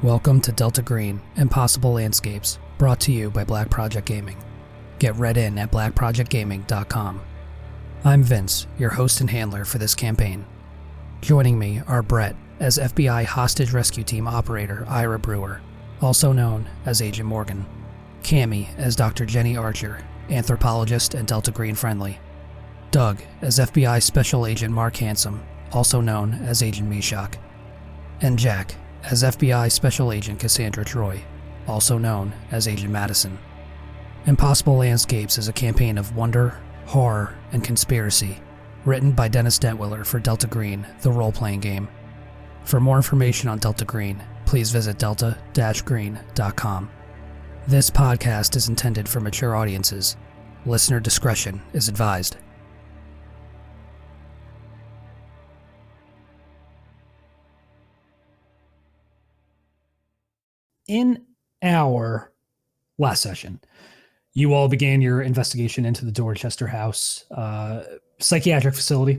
Welcome to Delta Green, Impossible Landscapes, brought to you by Black Project Gaming. Get read in at blackprojectgaming.com. I'm Vince, your host and handler for this campaign. Joining me are Brett as FBI Hostage Rescue Team Operator Ira Breuer, also known as Agent Morgan. Cami as Dr. Jenny Archer, Anthropologist and Delta Green friendly. Doug as FBI Special Agent Mark Hansom, also known as Agent Meshach. And Jack as FBI Special Agent Cassandra Troy, also known as Agent Madison. Impossible Landscapes is a campaign of wonder, horror, and conspiracy, written by Dennis Detwiller for Delta Green, the role-playing game. For more information on Delta Green, please visit delta-green.com. This podcast is intended for mature audiences. Listener discretion is advised. In our last session, you all began your investigation into the Dorchester House psychiatric facility,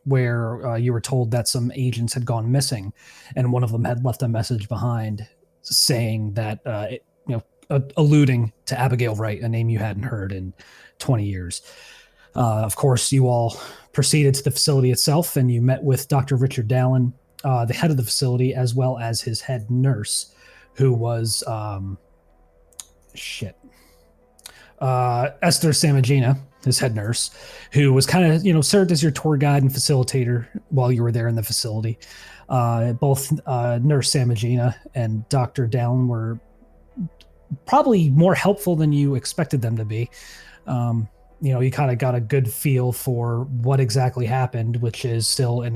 where you were told that some agents had gone missing, and one of them had left a message behind saying that, alluding to Abigail Wright, a name you hadn't heard in 20 years. Of course, you all proceeded to the facility itself, and you met with Dr. Richard Dallin, the head of the facility, as well as his head nurse, who was Esther Samagina, his head nurse, who was kind of, served as your tour guide and facilitator while you were there in the facility. Both Nurse Samagina and Dr. Dallin were probably more helpful than you expected them to be. You kind of got a good feel for what exactly happened, which is still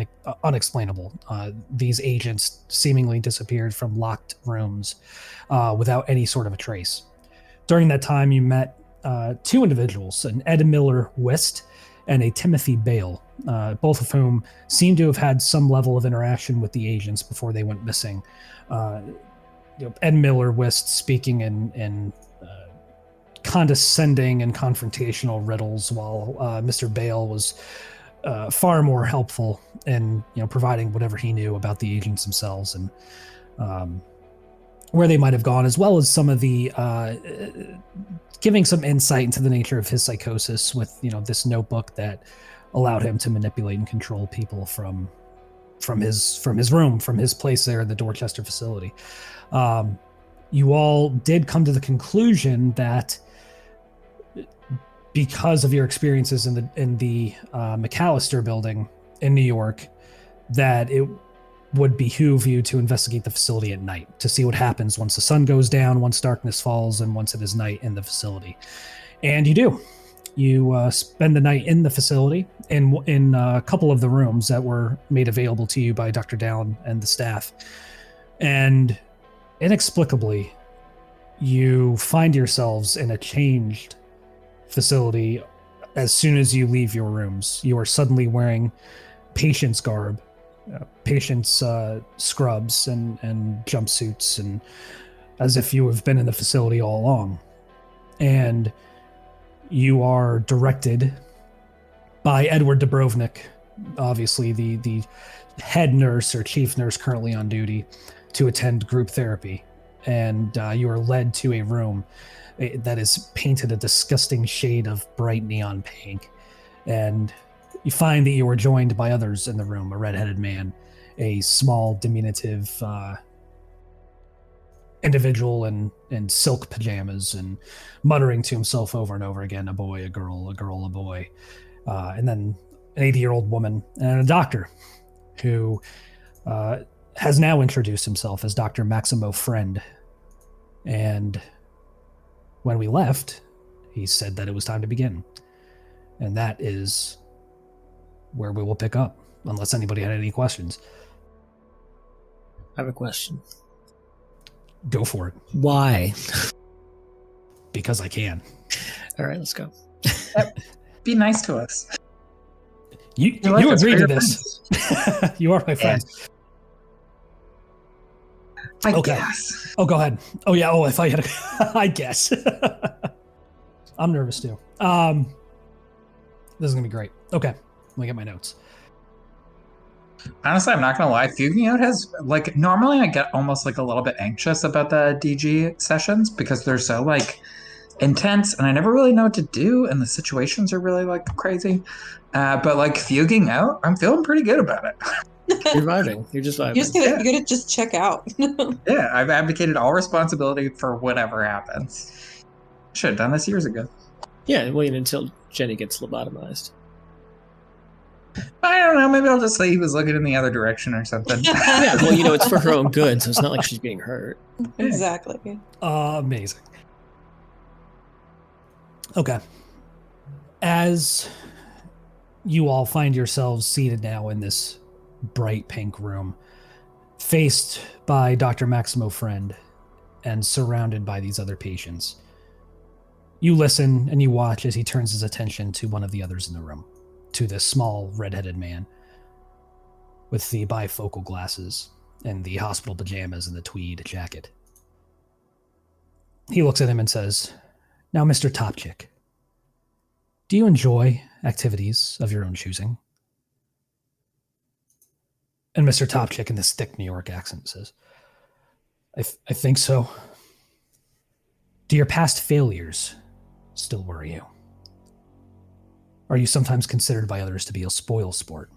unexplainable. These agents seemingly disappeared from locked rooms without any sort of a trace. During that time, you met two individuals, an Ed Miller Wist and a Timothy Bale, both of whom seem to have had some level of interaction with the agents before they went missing. Ed Miller Wist speaking in condescending and confrontational riddles, while Mr. Bale was far more helpful in providing whatever he knew about the agents themselves and where they might have gone, as well as some of the giving some insight into the nature of his psychosis with this notebook that allowed him to manipulate and control people from his room, from his place there in the Dorchester facility. You all did come to the conclusion that because of your experiences in the McAllister building in New York, that it would behoove you to investigate the facility at night to see what happens once the sun goes down, once darkness falls, and once it is night in the facility. And you do. You spend the night in the facility in a couple of the rooms that were made available to you by Dr. Dallin and the staff. And inexplicably, you find yourselves in a changed facility as soon as you leave your rooms. You are suddenly wearing patient's garb, patient's scrubs and jumpsuits, and as if you have been in the facility all along. And you are directed by Edward Dubrovnik, obviously the head nurse or chief nurse currently on duty, to attend group therapy. And you are led to a room that is painted a disgusting shade of bright neon pink. And you find that you are joined by others in the room, a red-headed man, a small, diminutive individual in silk pajamas and muttering to himself over and over again, a boy, a girl, a girl, a boy. And then an 80-year-old woman and a doctor who has now introduced himself as Dr. Maximo Friend. And when we left, he said that it was time to begin. And that is where we will pick up, unless anybody had any questions. I have a question. Go for it. Why? Because I can. All right, let's go. Be nice to us. You like agreed to this. You are my friend. Yeah. I guess. Oh, go ahead. Oh, yeah. Oh, I thought you had I guess. I'm nervous too. This is going to be great. Okay. Let me get my notes. Honestly, I'm not gonna lie. Fuging out has like normally I get almost like a little bit anxious about the DG sessions because they're so like intense and I never really know what to do and the situations are really like crazy. But like fuging out, I'm feeling pretty good about it. You're vibing. You're just vibing. Yeah. You gotta just check out. Yeah, I've abdicated all responsibility for whatever happens. Should have done this years ago. Yeah, wait until Jenny gets lobotomized. I don't know. Maybe I'll just say he was looking in the other direction or something. Yeah, well, it's for her own good, so it's not like she's being hurt. Exactly. Amazing. Okay. As you all find yourselves seated now in this bright pink room, faced by Dr. Maximo Friend and surrounded by these other patients, you listen and you watch as he turns his attention to one of the others in the room, to this small red-headed man with the bifocal glasses and the hospital pajamas and the tweed jacket. He looks at him and says, "Now, Mr. Topchick, do you enjoy activities of your own choosing?" And Mr. Topchick, in this thick New York accent, says, I think so. Do your past failures still worry you? Are you sometimes considered by others to be a spoil sport?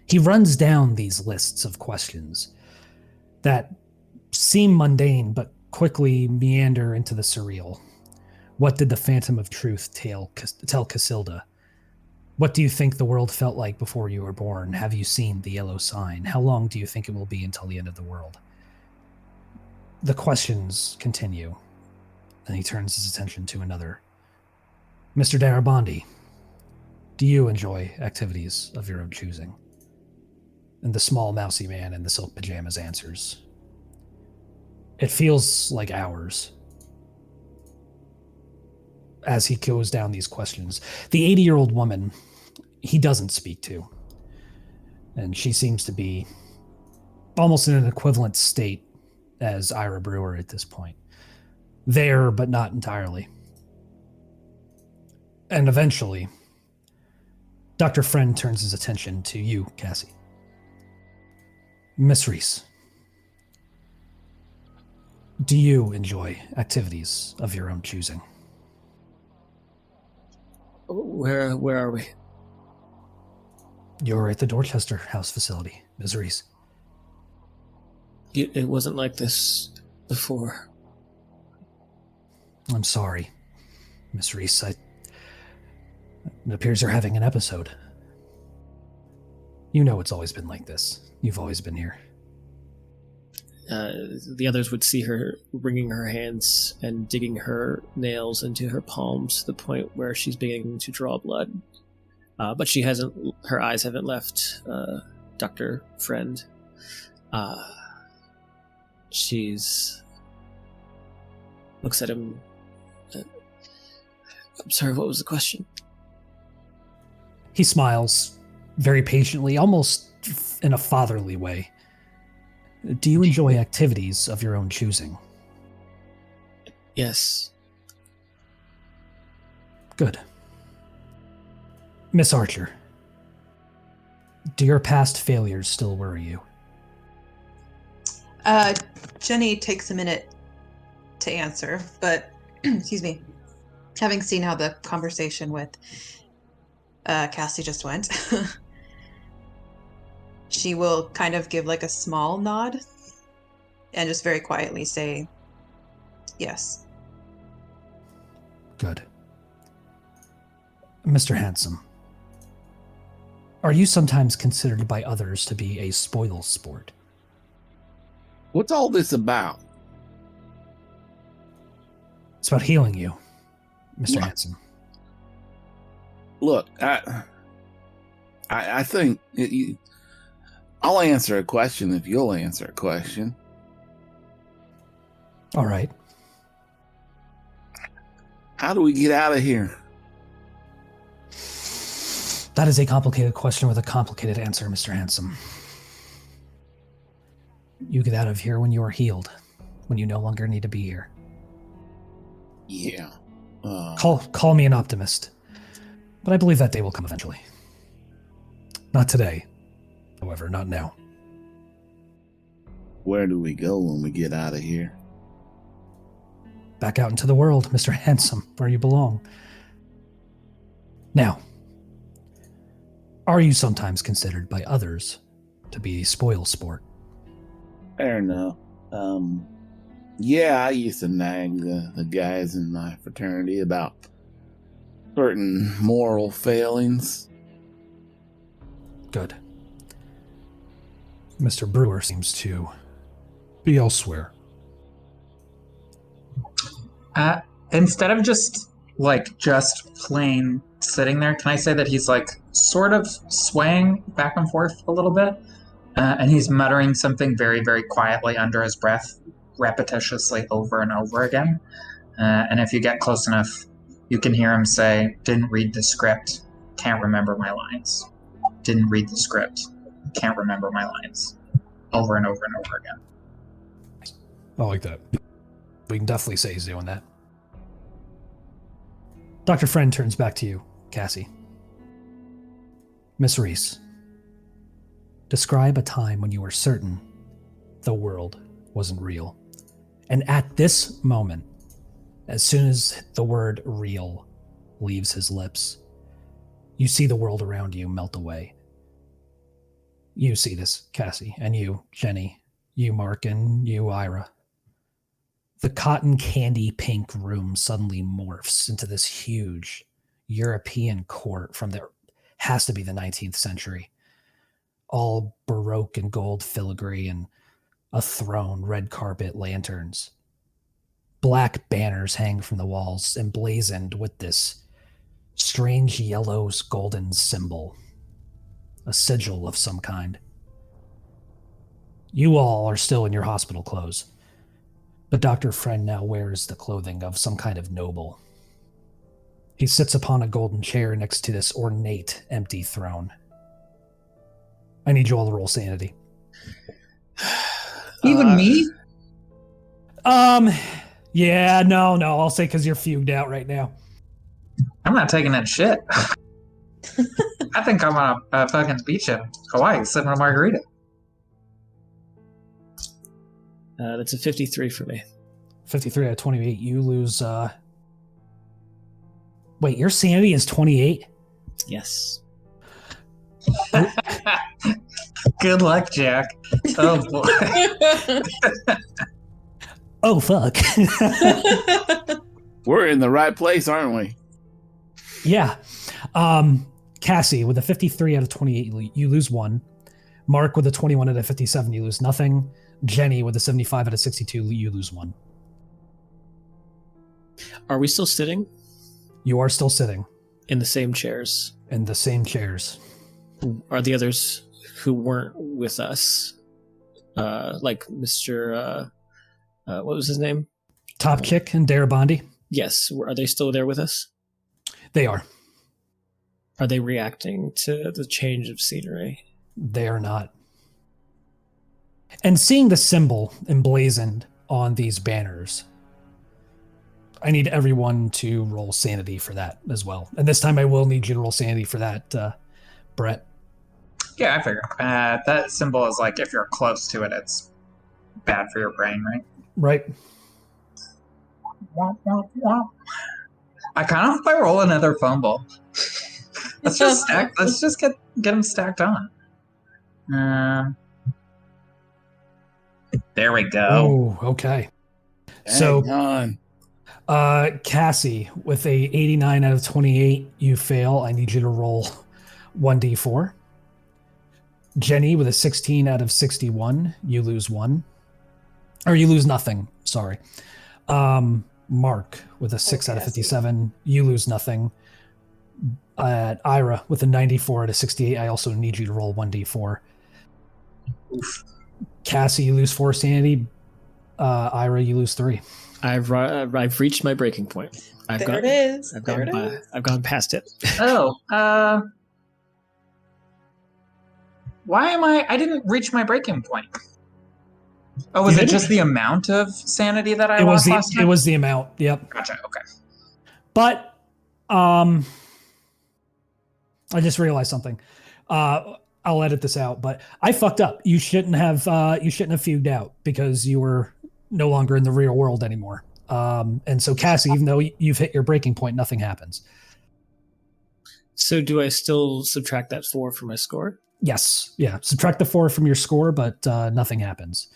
He runs down these lists of questions that seem mundane but quickly meander into the surreal. What did the Phantom of Truth tell Cassandra? What do you think the world felt like before you were born? Have you seen the yellow sign? How long do you think it will be until the end of the world? The questions continue, and he turns his attention to another. Mr. Darabandi, do you enjoy activities of your own choosing? And the small mousy man in the silk pajamas answers, it feels like hours. As he goes down these questions, the 80-year-old woman, he doesn't speak to. And she seems to be almost in an equivalent state as Ira Breuer at this point. There, but not entirely. And eventually, Dr. Friend turns his attention to you, Cassie. Miss Reese, do you enjoy activities of your own choosing? Where are we? You're at the Dorchester House facility, Miss Reese. It wasn't like this before. I'm sorry, Miss Reese. It appears you're having an episode. You know it's always been like this. You've always been here. The others would see her wringing her hands and digging her nails into her palms to the point where she's beginning to draw blood. But her eyes haven't left Dr. Friend. She's looks at him. I'm sorry, what was the question? He smiles very patiently, almost in a fatherly way. Do you enjoy activities of your own choosing? Yes. Good. Miss Archer, do your past failures still worry you? Jenny takes a minute to answer, but excuse me, having seen how the conversation with Cassie just went, she will kind of give like a small nod and just very quietly say, yes. Good. Mr. Hansom, are you sometimes considered by others to be a spoil sport? What's all this about? It's about healing you, Mr. Hansom. Look, I think I'll answer a question if you'll answer a question. All right. How do we get out of here? That is a complicated question with a complicated answer, Mr. Hansom. You get out of here when you are healed, when you no longer need to be here. Yeah. Call me an optimist, but I believe that day will come eventually. Not today. However, not now. Where do we go when we get out of here? Back out into the world, Mr. Handsome, where you belong. Now, are you sometimes considered by others to be a spoil sport? Fair enough. Yeah, I used to nag the guys in my fraternity about certain moral failings. Good. Mr. Breuer seems to be elsewhere. Instead of just plain sitting there, can I say that he's like sort of swaying back and forth a little bit, and he's muttering something very, very quietly under his breath, repetitiously over and over again. And if you get close enough, you can hear him say, "Didn't read the script, can't remember my lines. Didn't read the script, can't remember my lines." Over and over and over again. I like that. We can definitely say he's doing that. Dr. Friend turns back to you, Cassie. Miss Reese, describe a time when you were certain the world wasn't real. And at this moment, as soon as the word real leaves his lips, you see the world around you melt away. You see this, Cassie, and you, Jenny, you, Mark, and you, Ira. The cotton candy pink room suddenly morphs into this huge European court from has to be the 19th century. All Baroque and gold filigree and a throne, red carpet, lanterns. Black banners hang from the walls, emblazoned with this strange yellow golden symbol. A sigil of some kind. You all are still in your hospital clothes, but Dr. Friend now wears the clothing of some kind of noble. He sits upon a golden chair next to this ornate, empty throne. I need you all to roll sanity. Even me? Yeah, no, I'll say because you're fugued out right now. I'm not taking that shit. I think I'm on a fucking beach in Hawaii sipping a margarita. That's a 53 for me. 53 out of 28. You lose, Wait, your sanity is 28? Yes. Good luck, Jack. Oh, boy. Oh, fuck. We're in the right place, aren't we? Yeah. Cassie, with a 53 out of 28, you lose 1. Mark, with a 21 out of 57, you lose nothing. Jenny, with a 75 out of 62, you lose 1. Are we still sitting? You are still sitting. In the same chairs? In the same chairs. Are the others who weren't with us, like Mr. What was his name? Top Chick and Darabandi? Yes. Are they still there with us? They are. Are they reacting to the change of scenery? They are not. And seeing the symbol emblazoned on these banners, I need everyone to roll sanity for that as well. And this time I will need you to roll sanity for that, Brett. Yeah, I figure. That symbol is like, if you're close to it, it's bad for your brain, right? Right. I kind of hope I roll another fumble. Let's just stack. Let's just get them stacked on. There we go. Oh, okay. Hang on. Cassie, with a 89 out of 28, you fail. I need you to roll 1d4. Jenny, with a 16 out of 61, you lose 1. Or you lose nothing, sorry. Mark, with a 6 out of 57, you lose nothing. Ira, with a 94 out of 68, I also need you to roll 1d4. Oof. Cassie, you lose 4 sanity. Ira, you lose 3. I've reached my breaking point. I've gone past it. Oh, why am I didn't reach my breaking point. Oh, was it just the amount of sanity that I lost last time? It was the amount, yep. Gotcha, okay. But, I just realized something. I'll edit this out, but I fucked up. You shouldn't have fugued out because you were no longer in the real world anymore. And so Cassie, even though you've hit your breaking point, nothing happens. So do I still subtract that 4 from my score? Yes. Yeah. Subtract the 4 from your score, but nothing happens.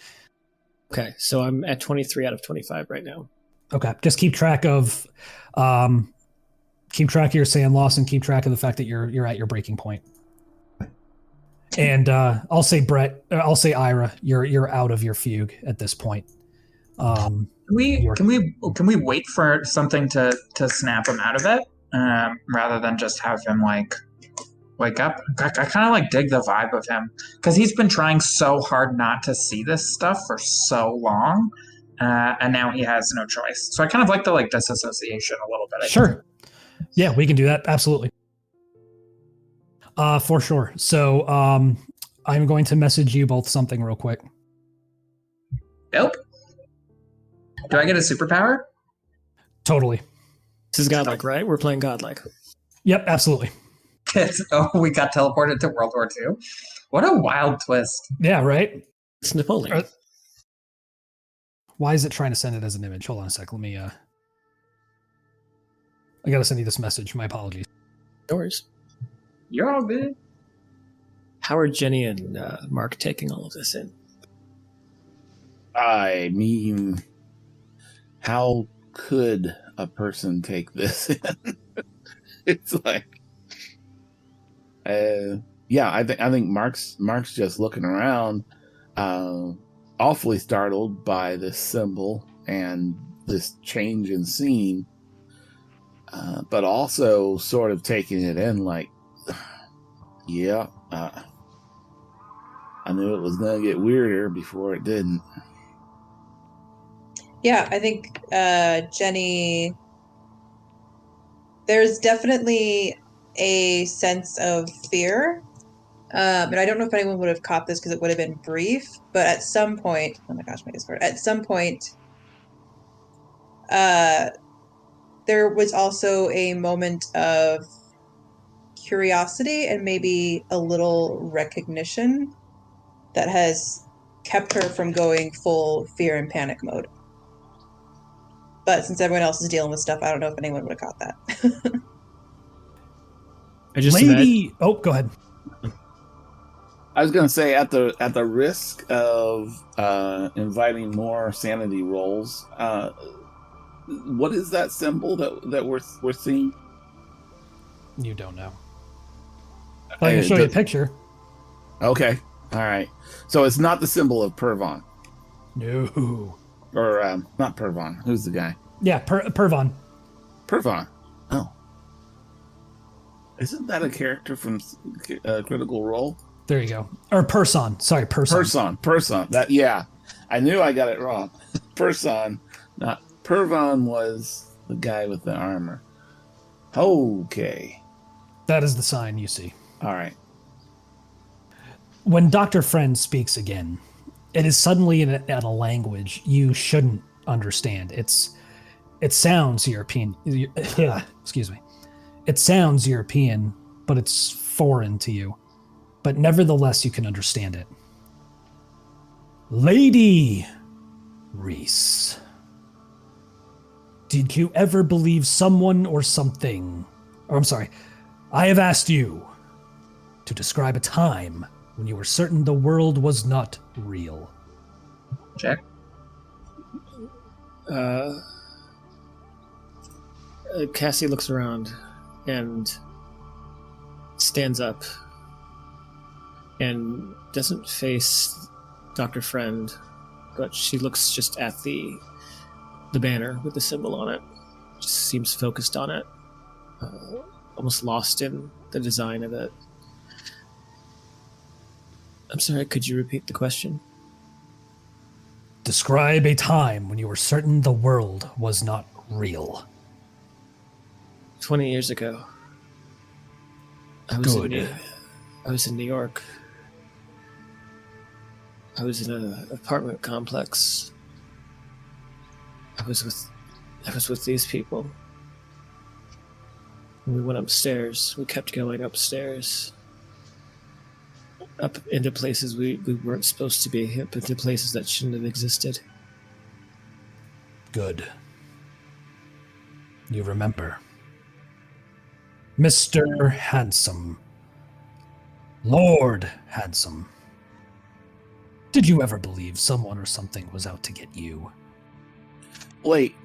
Okay. So I'm at 23 out of 25 right now. Okay. Just keep track of your sand loss and keep track of the fact that you're at your breaking point. And I'll say Ira, you're out of your fugue at this point. Can we wait for something to snap him out of it, rather than just have him like wake up? I kind of like dig the vibe of him because he's been trying so hard not to see this stuff for so long, and now he has no choice. So I kind of like the disassociation a little bit. Sure. Yeah, we can do that. Absolutely. For sure. So I'm going to message you both something real quick. Nope. Do I get a superpower? Totally. This is godlike, right? We're playing godlike. Yep, absolutely. We got teleported to World War II. What a wild twist. Yeah, right? It's Napoleon. Why is it trying to send it as an image? Hold on a sec. Let me I gotta send you this message. My apologies. No worries. You're all good. How are Jenny and Mark taking all of this in? I mean, how could a person take this in? It's like, yeah, I think Mark's just looking around, awfully startled by this symbol and this change in scene, but also sort of taking it in like, yeah, I knew it was going to get weirder before it didn't. Yeah, I think Jenny, there's definitely a sense of fear. And I don't know if anyone would have caught this because it would have been brief, but at some point, oh my gosh, my Discord, at some point, there was also a moment of curiosity and maybe a little recognition that has kept her from going full fear and panic mode. But since everyone else is dealing with stuff, I don't know if anyone would have caught that. Oh, go ahead. I was going to say, at the risk of inviting more sanity rolls, what is that symbol that we're seeing? You don't know. I can show you a picture. Okay, all right. So it's not the symbol of Pervon. No. Or not Pervon. Who's the guy? Yeah, Pervon. Pervon. Oh. Isn't that a character from Critical Role? There you go. Or Person. Sorry, Person. Person. That, yeah. I knew I got it wrong. Person. Not Pervon was the guy with the armor. Okay. That is the sign you see. All right. When Dr. Friend speaks again, it is suddenly in a language you shouldn't understand. It sounds European. Excuse me. It sounds European, but it's foreign to you. But nevertheless, you can understand it. Lady Reese, did you ever believe someone or something? Or I'm sorry, I have asked you to describe a time when you were certain the world was not real. Check. Cassie looks around and stands up and doesn't face Dr. Friend, but she looks just at the banner with the symbol on it. Just seems focused on it, almost lost in the design of it. I'm sorry, could you repeat the question? Describe a time when you were certain the world was not real. 20 years ago. I was in New York. I was in an apartment complex. I was with these people. We went upstairs. We kept going upstairs. up into places we weren't supposed to be, up into places that shouldn't have existed. Good. You remember. Mr. Hansom. Lord Hansom. Did you ever believe someone or something was out to get you? Wait.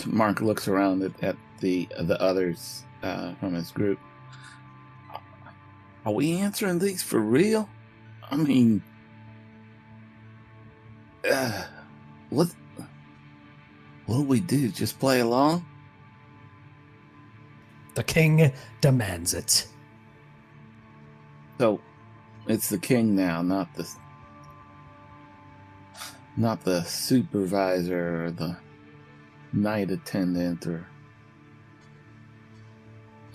Mark looks around at the others from his group. Are we answering these for real? I mean, what do we do? Just play along? The king demands it. So, it's the king now, not the supervisor or the night attendant or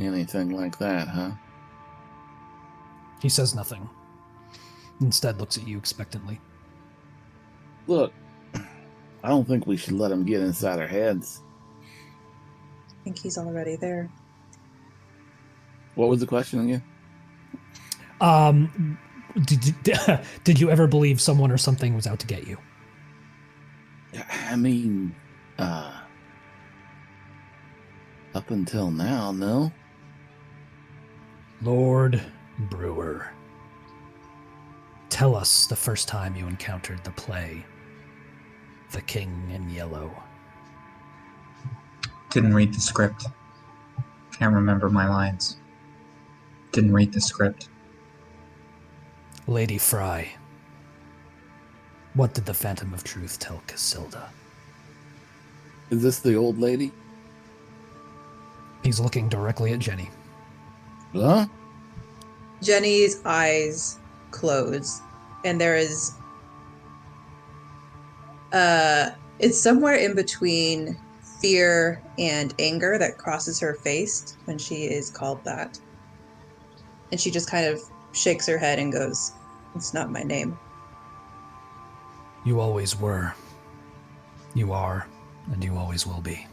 anything like that, huh? He says nothing. Instead looks at you expectantly. Look, I don't think we should let him get inside our heads. I think he's already there. What was the question again? Did you ever believe someone or something was out to get you? I mean, up until now, no. Lord Breuer, tell us the first time you encountered the play, The King in Yellow. Didn't read the script. Can't remember my lines. Didn't read the script. Lady Fry, what did the Phantom of Truth tell Cassandra? Is this the old lady? He's looking directly at Jenny. Huh? Jenny's eyes close, and there is it's somewhere in between fear and anger that crosses her face when she is called that. And she just kind of shakes her head and goes, "It's not my name." You always were. You are, and you always will be.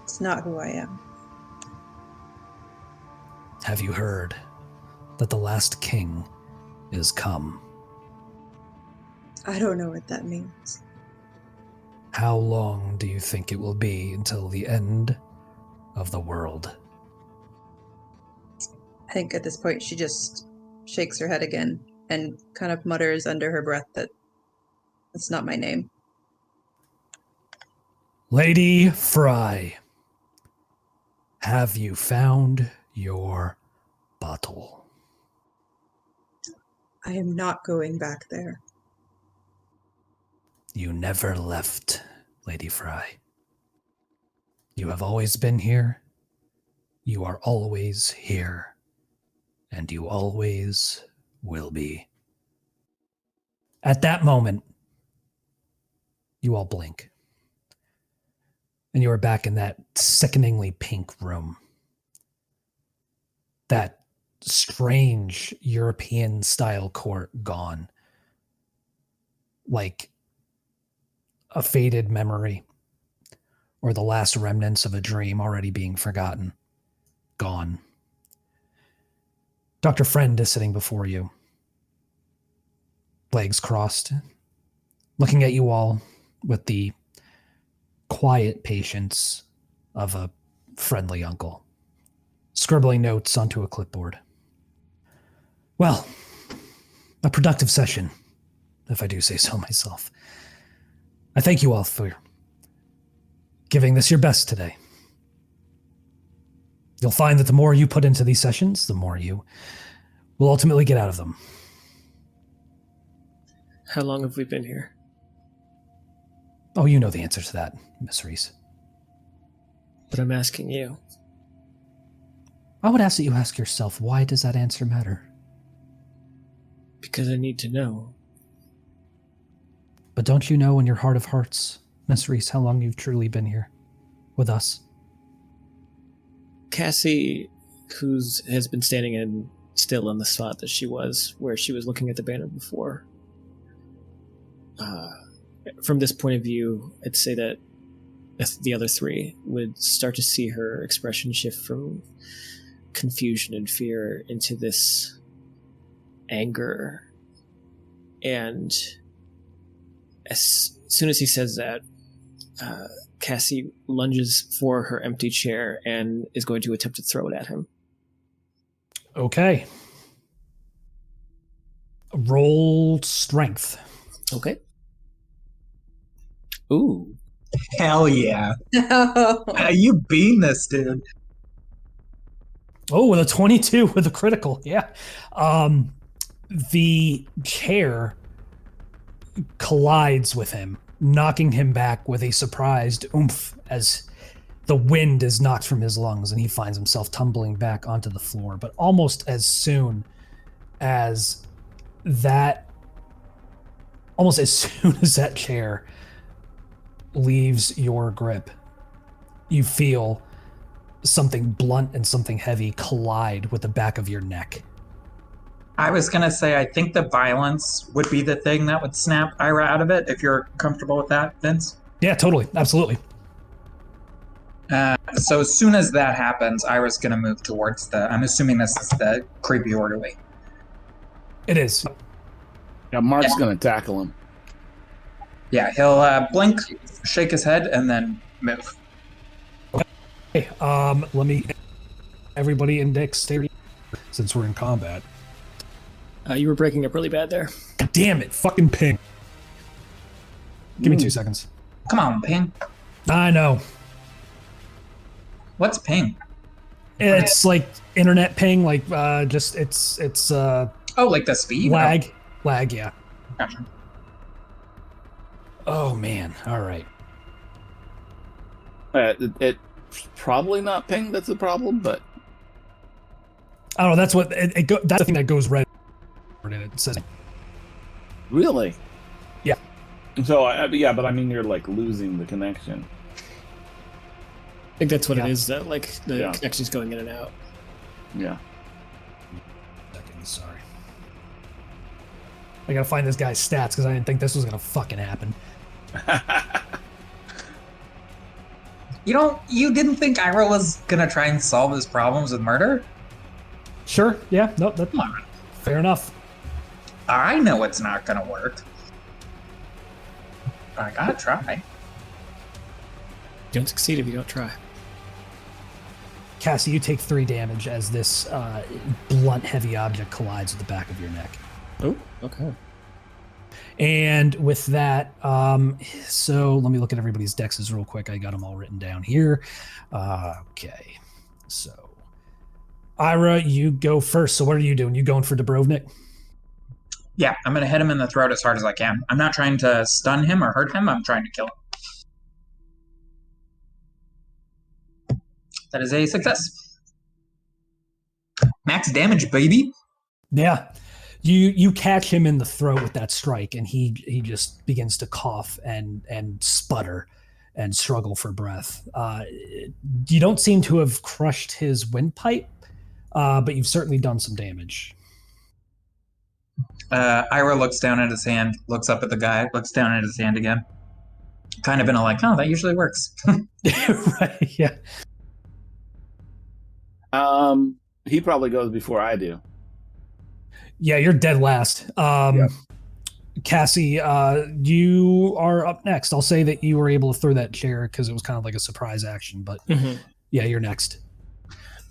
It's not who I am. Have you heard that the last king is come? I don't know what that means. How long do you think it will be until the end of the world? I think at this point she just shakes her head again and kind of mutters under her breath that it's not my name. Lady Fry, have you found your bottle? I am not going back there. You never left, Lady Fry. You have always been here. You are always here. And you always will be. At that moment, you all blink. And you are back in that sickeningly pink room. That strange European-style court gone. Like a faded memory, or the last remnants of a dream already being forgotten. Gone. Dr. Friend is sitting before you, legs crossed, looking at you all with the quiet patience of a friendly uncle, scribbling notes onto a clipboard. Well, a productive session, if I do say so myself. I thank you all for giving this your best today. You'll find that the more you put into these sessions, the more you will ultimately get out of them. How long have we been here? Oh, you know the answer to that, Miss Reese. But I'm asking you. I would ask that you ask yourself, why does that answer matter? Because I need to know. But don't you know in your heart of hearts, Miss Reese, how long you've truly been here with us? Cassie, has been standing still in the spot that she was, where she was looking at the banner before. From this point of view, I'd say that the other three would start to see her expression shift from confusion and fear into this anger. And as soon as he says that, Cassie lunges for her empty chair and is going to attempt to throw it at him. Okay. Roll strength. Okay. Ooh. Hell yeah. You beat this, dude. Oh, with a 22 with a critical. Yeah. The chair collides with him, knocking him back with a surprised oomph as the wind is knocked from his lungs and he finds himself tumbling back onto the floor. But almost as soon as that chair leaves your grip, you feel something blunt and something heavy collide with the back of your neck. I was going to say, I think the violence would be the thing that would snap Ira out of it, if you're comfortable with that, Vince. Yeah, totally. Absolutely. So as soon as that happens, Ira's going to move towards I'm assuming this is the creepy orderly. It is. Yeah, Mark's going to tackle him. Yeah, he'll blink, shake his head, and then move. Okay, let me... Everybody in dexterity, since we're in combat. You were breaking up really bad there. God damn it, fucking ping. Give me 2 seconds. Come on, ping. I know. What's ping? It's like internet ping, like it's Oh, like the speed? lag. Lag, yeah. Gotcha. Oh man, all right. It's probably not ping that's the problem, but I don't know, that's what that's the thing that goes red in it. It says really, yeah. So yeah, but I mean, you're like losing the connection. I think that's what it is. That like the connection's going in and out. Yeah. Second, sorry. I gotta find this guy's stats because I didn't think this was gonna fucking happen. You didn't think Ira was gonna try and solve his problems with murder? Sure. Yeah. No. That's fair enough. I know it's not gonna work. But I gotta try. You don't succeed if you don't try. Cassie, you take 3 damage as this blunt, heavy object collides with the back of your neck. Oh, okay. And with that, so let me look at everybody's dexes real quick. I got them all written down here. Okay. So, Ira, you go first. So what are you doing? You going for Dubrovnik? Yeah, I'm gonna hit him in the throat as hard as I can. I'm not trying to stun him or hurt him. I'm trying to kill him. That is a success. Max damage, baby. Yeah. You catch him in the throat with that strike, and he just begins to cough and sputter and struggle for breath. You don't seem to have crushed his windpipe, but you've certainly done some damage. Ira looks down at his hand, looks up at the guy, looks down at his hand again. Kind of in a like, oh, that usually works. Right, yeah. He probably goes before I do. Yeah, you're dead last. Yep. Cassie, you are up next. I'll say that you were able to throw that chair because it was kind of like a surprise action, but yeah, you're next.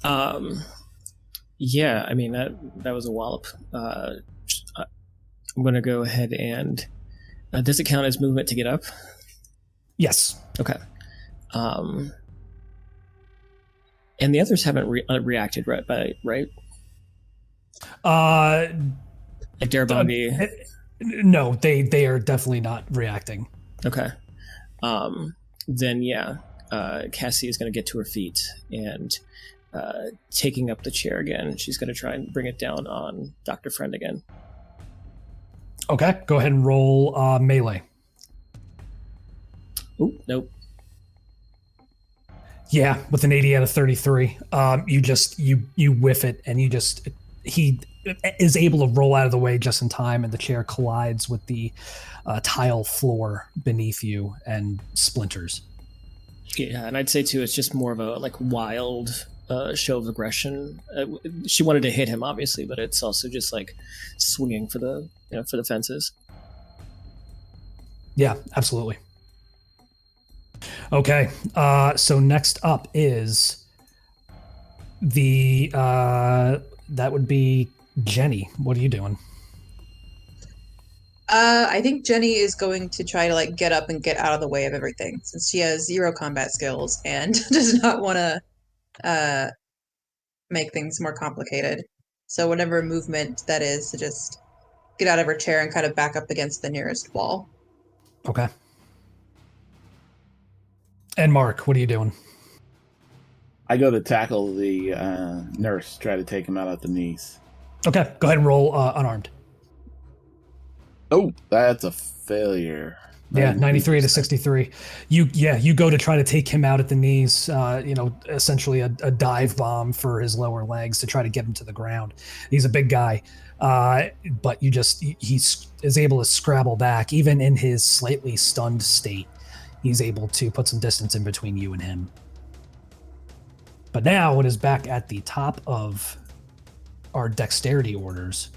Yeah, I mean that was a wallop. I'm going to go ahead and does it count as movement to get up? Yes. Okay. And the others haven't reacted, right? Like Darabambi. No, they are definitely not reacting. Okay. Then yeah, Cassie is going to get to her feet and taking up the chair again. She's going to try and bring it down on Dr. Friend again. Okay, go ahead and roll melee. Oop, nope. Yeah, with an 80 out of 33, you whiff it, and he is able to roll out of the way just in time, and the chair collides with the tile floor beneath you and splinters. Yeah, and I'd say too, it's just more of a like wild show of aggression. She wanted to hit him, obviously, but it's also just like swinging for the for the fences. Yeah, absolutely. Okay, so next up is the that would be Jenny. What are you doing? I think Jenny is going to try to like get up and get out of the way of everything since she has 0 combat skills and does not want to make things more complicated. So whatever movement that is to just get out of her chair and kind of back up against the nearest wall. Okay. And Mark, what are you doing? I go to tackle the nurse, try to take him out at the knees. Okay, go ahead and roll unarmed. Oh, that's a failure. Yeah, 93 to 63. You go to try to take him out at the knees, essentially a dive bomb for his lower legs to try to get him to the ground. He's a big guy, but he is able to scrabble back. Even in his slightly stunned state, he's able to put some distance in between you and him. But now it is back at the top of our dexterity orders.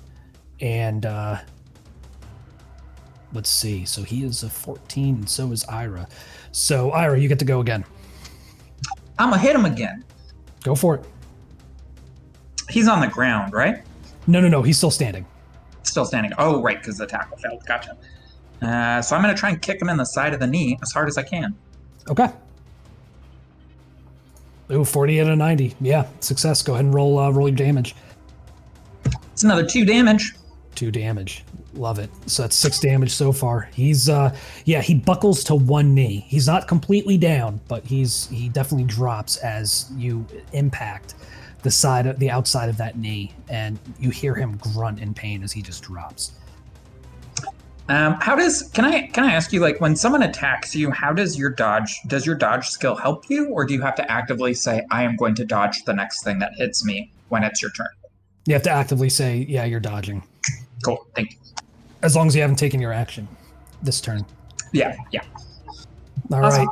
And let's see. So he is a 14, and so is Ira. So, Ira, you get to go again. I'm gonna hit him again. Go for it. He's on the ground, right? No. He's still standing. Still standing. Oh, right, because the tackle failed. Gotcha. So I'm gonna try and kick him in the side of the knee as hard as I can. Okay. Ooh, 40 out of 90. Yeah, success. Go ahead and roll your damage. It's another 2 damage. 2 damage. Love it. So that's 6 damage so far. He's he buckles to one knee. He's not completely down, but he definitely drops as you impact the outside of that knee, and you hear him grunt in pain as he just drops. Can I ask you, like, when someone attacks you, how does your dodge skill help you, or do you have to actively say, I am going to dodge the next thing that hits me when it's your turn? You have to actively say, yeah, you're dodging. Cool, thank you. As long as you haven't taken your action this turn. Yeah. All right.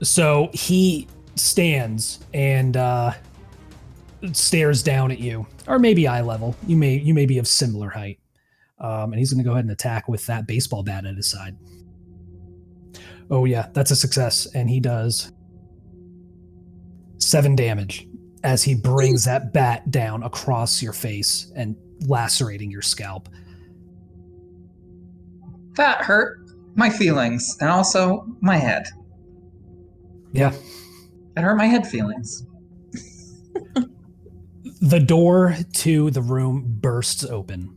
So he stands and stares down at you, or maybe eye level. You may be of similar height. And he's going to go ahead and attack with that baseball bat at his side. Oh yeah, that's a success, and he does 7 damage as he brings that bat down across your face and lacerating your scalp. That hurt my feelings and also my head. Yeah. It hurt my head feelings. The door to the room bursts open.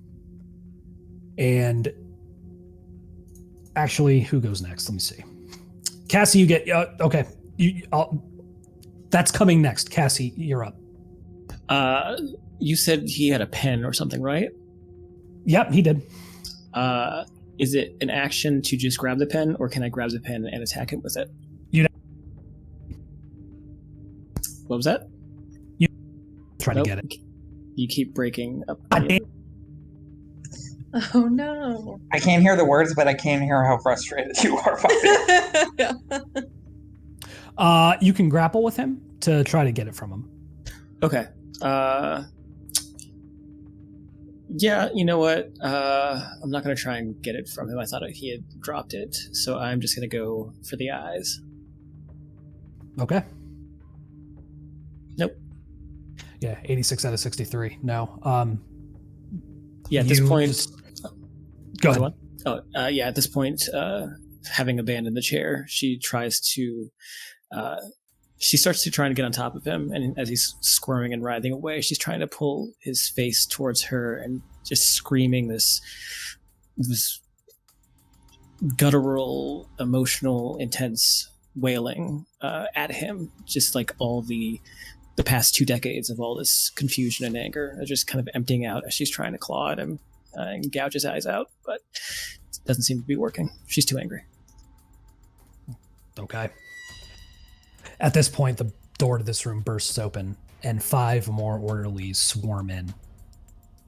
And actually, who goes next? Let me see. Cassie, you get... okay. That's coming next. Cassie, you're up. You said he had a pen or something, right? Yep, he did. Is it an action to just grab the pen, or can I grab the pen and attack him with it? What was that? You try to get it. You keep breaking up. Oh no. I can't hear the words, but I can hear how frustrated you are, Bobby. You can grapple with him to try to get it from him. Okay. Yeah, you know what? I'm not going to try and get it from him. I thought he had dropped it, so I'm just going to go for the eyes. Okay. Nope. Yeah, 86 out of 63. No. Yeah, at this point... Go ahead. Yeah, at this point, having abandoned the chair, she tries to... she starts to try and get on top of him, and as he's squirming and writhing away, she's trying to pull his face towards her and just screaming this guttural, emotional, intense wailing at him, just like all the past 2 decades of all this confusion and anger are just kind of emptying out as she's trying to claw at him and gouge his eyes out, but it doesn't seem to be working. She's too angry. Okay. At this point, the door to this room bursts open, and 5 more orderlies swarm in,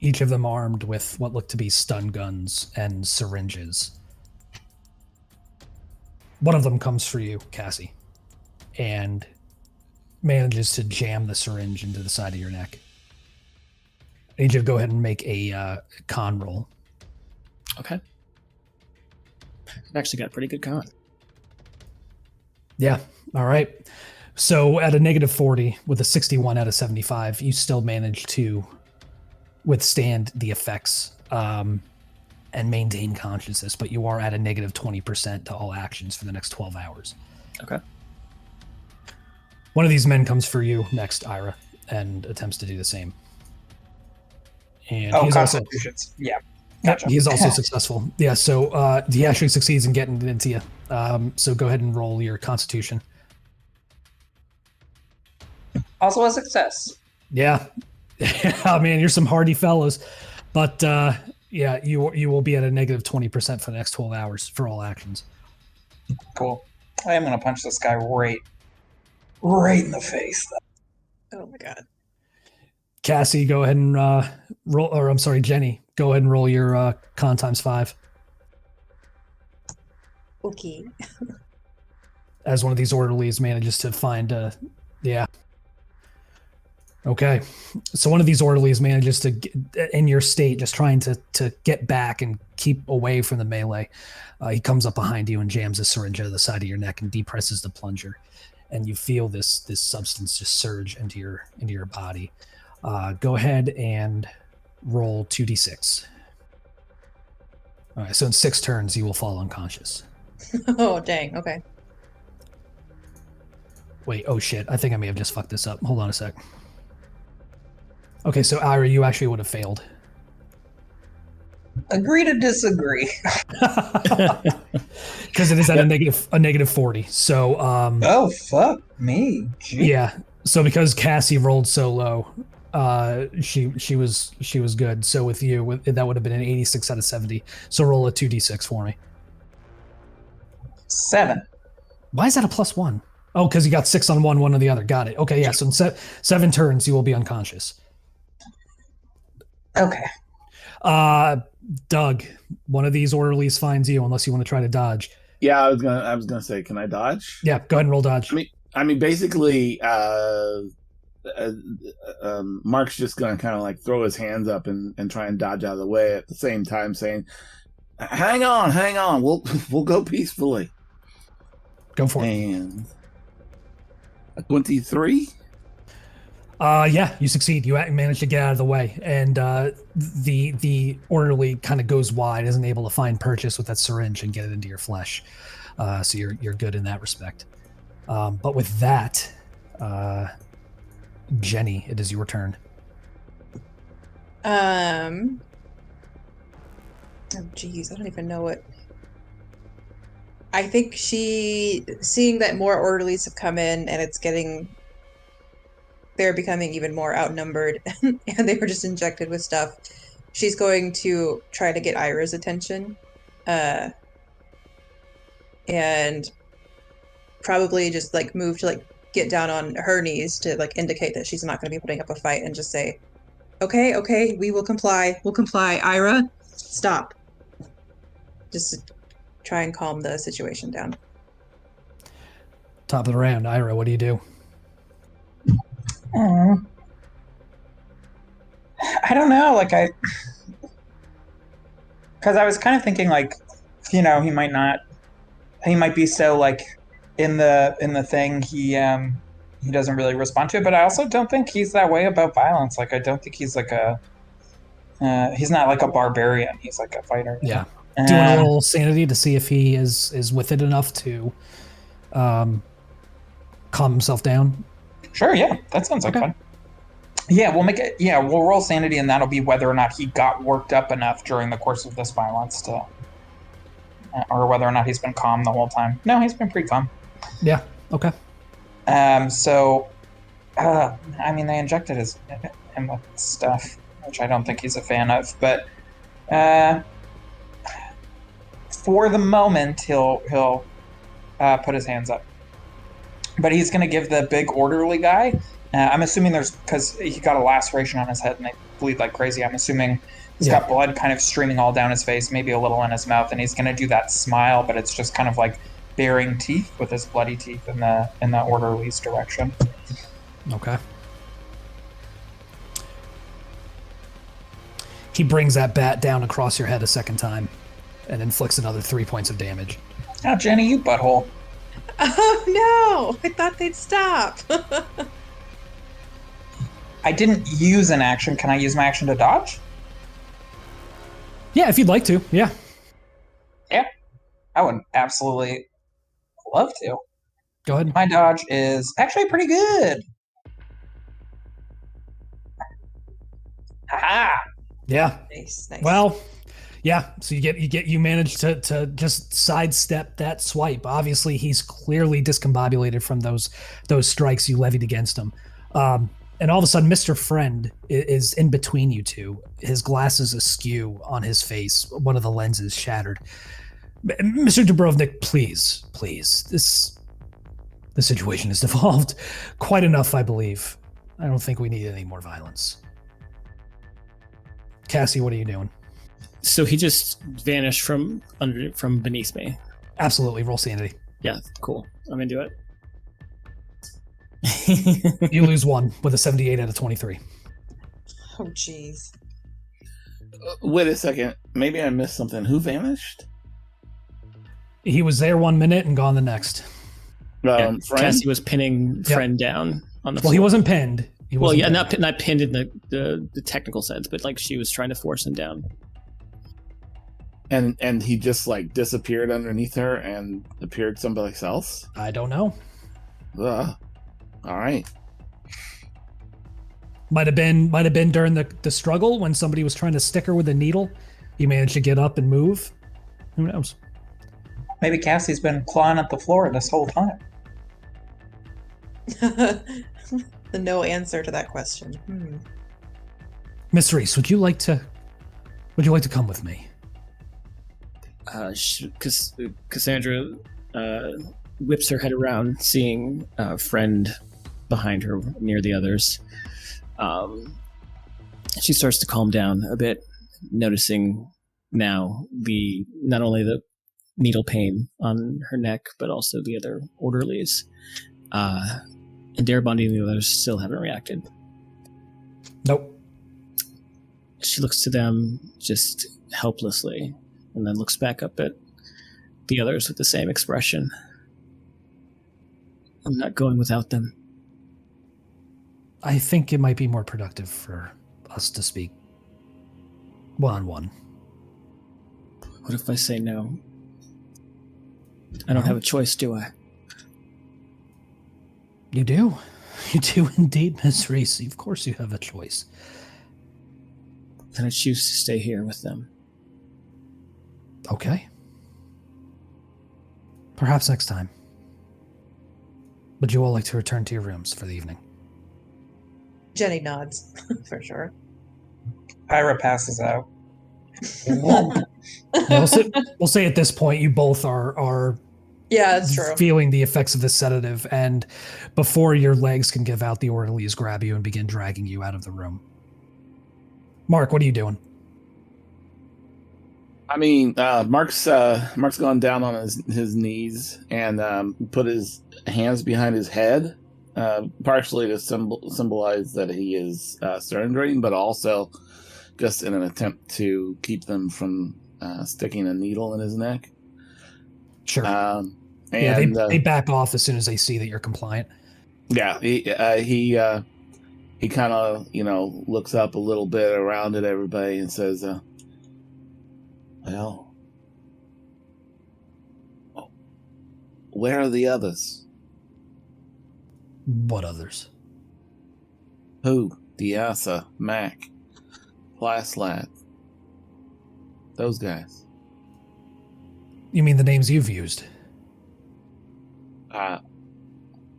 each of them armed with what look to be stun guns and syringes. One of them comes for you, Cassie, and manages to jam the syringe into the side of your neck. I need you to go ahead and make a con roll. Okay. I've actually got a pretty good con. Yeah. All right. So at a -40 with a 61 out of 75, you still manage to withstand the effects and maintain consciousness, but you are at a -20% to all actions for the next 12 hours. Okay. One of these men comes for you next, Ira, and attempts to do the same. And he's also constitutions. Yeah. Gotcha. he's also successful. Yeah, so he actually succeeds in getting it into you. So go ahead and roll your constitution. Also a success. Yeah. Oh, man, you're some hardy fellows. But yeah, you will be at a -20% for the next 12 hours for all actions. Cool. I am going to punch this guy right in the face. Oh my god. Cassie, go ahead and roll, or I'm sorry, Jenny, go ahead and roll your con ×5. Okay. As one of these orderlies manages to find yeah. Okay. So one of these orderlies manages to, in your state, just trying to get back and keep away from the melee. He comes up behind you and jams a syringe out of the side of your neck and depresses the plunger. And you feel this substance just surge into your body. Go ahead and roll 2d6. All right, so in 6 turns, you will fall unconscious. Oh, dang. Okay. Wait, oh shit. I think I may have just fucked this up. Hold on a sec. Okay, so Ira, you actually would have failed. Agree to disagree. Because it is at a -40. So Oh, fuck me. Gee. yeah. So because Cassie rolled so low, she was good. So with you, that would have been an 86 out of 70. So roll a 2d6 for me. 7. Why is that a +1? Oh, because you got 6 on one on the other. Got it. Okay, yeah. So in 7 turns, you will be unconscious. Okay. Doug, one of these orderlies finds you, unless you want to try to dodge. Yeah, I was gonna say, can I dodge? Yeah, go ahead and roll dodge. I mean, basically, Mark's just gonna kind of like throw his hands up and try and dodge out of the way at the same time, saying, "Hang on, we'll go peacefully." Go for it. And a 23. Yeah, you succeed. You manage to get out of the way, and the orderly kind of goes wide, isn't able to find purchase with that syringe and get it into your flesh. So you're good in that respect. But with that, Jenny, it is your turn. Oh, geez, I don't even know what. I think seeing that more orderlies have come in and they're becoming even more outnumbered and they were just injected with stuff. She's going to try to get Ira's attention, and probably just like move to like get down on her knees to like indicate that she's not going to be putting up a fight and just say, okay, we will comply. We'll comply. Ira, stop. Just try and calm the situation down. Top of the round, Ira, what do you do? I don't know, because I was kind of thinking like, he might be so like in the thing he doesn't really respond to it, but I also don't think he's that way about violence. Like I don't think he's like he's not like a barbarian. He's like a fighter. Yeah. Doing a little sanity to see if he is with it enough to calm himself down. Sure, yeah, that sounds like fun. Yeah, we'll roll sanity, and that'll be whether or not he got worked up enough during the course of this violence to, or whether or not he's been calm the whole time. No, he's been pretty calm. Yeah. Okay. So, I mean, they injected him with stuff, which I don't think he's a fan of, but for the moment, he'll put his hands up. But he's going to give the big orderly guy, I'm assuming because he got a laceration on his head and they bleed like crazy, I'm assuming he's got blood kind of streaming all down his face, maybe a little in his mouth, and he's going to do that smile, but it's just kind of like baring teeth with his bloody teeth in the orderly's direction. Okay. He brings that bat down across your head a second time and inflicts another 3 points of damage. Now, Jenny, you butthole. Oh no! I thought they'd stop. I didn't use an action. Can I use my action to dodge? Yeah, if you'd like to. Yeah. Yeah, I would absolutely love to. Go ahead. My dodge is actually pretty good. Haha. Yeah. Nice. Well, yeah. So you manage to just sidestep that swipe. Obviously, he's clearly discombobulated from those strikes you levied against him. And all of a sudden, Mr. Friend is in between you two. His glasses askew on his face. One of the lenses shattered. Mr. Dubrovnik, please. The situation has devolved quite enough, I believe. I don't think we need any more violence. Cassie, what are you doing? So he just vanished from beneath me. Absolutely, roll sanity. Yeah, cool. I'm into it. You lose 1 with a 78 out of 23. Oh jeez. Wait a second. Maybe I missed something. Who vanished? He was there 1 minute and gone the next. Friend? Cassie was pinning Friend down on the floor. Well, he wasn't pinned. Not pinned in the technical sense, but like she was trying to force him down. And he just like disappeared underneath her and appeared someplace else? I don't know. Ugh. All right. Might have been during the struggle when somebody was trying to stick her with a needle. He managed to get up and move. Who knows? Maybe Cassie's been clawing at the floor this whole time. The no answer to that question. Miss Reese, would you like to come with me? Cassandra whips her head around, seeing a friend behind her near the others. She starts to calm down a bit, noticing now not only the needle pain on her neck, but also the other orderlies. And Darabandi and the others still haven't reacted. Nope. She looks to them just helplessly, and then looks back up at the others with the same expression. I'm not going without them. I think it might be more productive for us to speak one-on-one. What if I say no? I don't have a choice, do I? You do. You do indeed, Miss Reese. Of course you have a choice. Then I choose to stay here with them. Okay. Perhaps next time. Would you all like to return to your rooms for the evening? Jenny nods, for sure. Ira passes out. Yeah, we'll say at this point you both are Yeah, that's true. feeling the effects of the sedative, and before your legs can give out, the orderlies grab you and begin dragging you out of the room. Mark, what are you doing? I mean, Mark's gone down on his knees and put his hands behind his head, partially to symbolize that he is surrendering, but also just in an attempt to keep them from sticking a needle in his neck. Sure. And they back off as soon as they see that you're compliant. Yeah, he kind of looks up a little bit around at everybody and says, "Well, where are the others?" What others? Who? Diasa, Mac, Plaslat. Those guys. You mean the names you've used?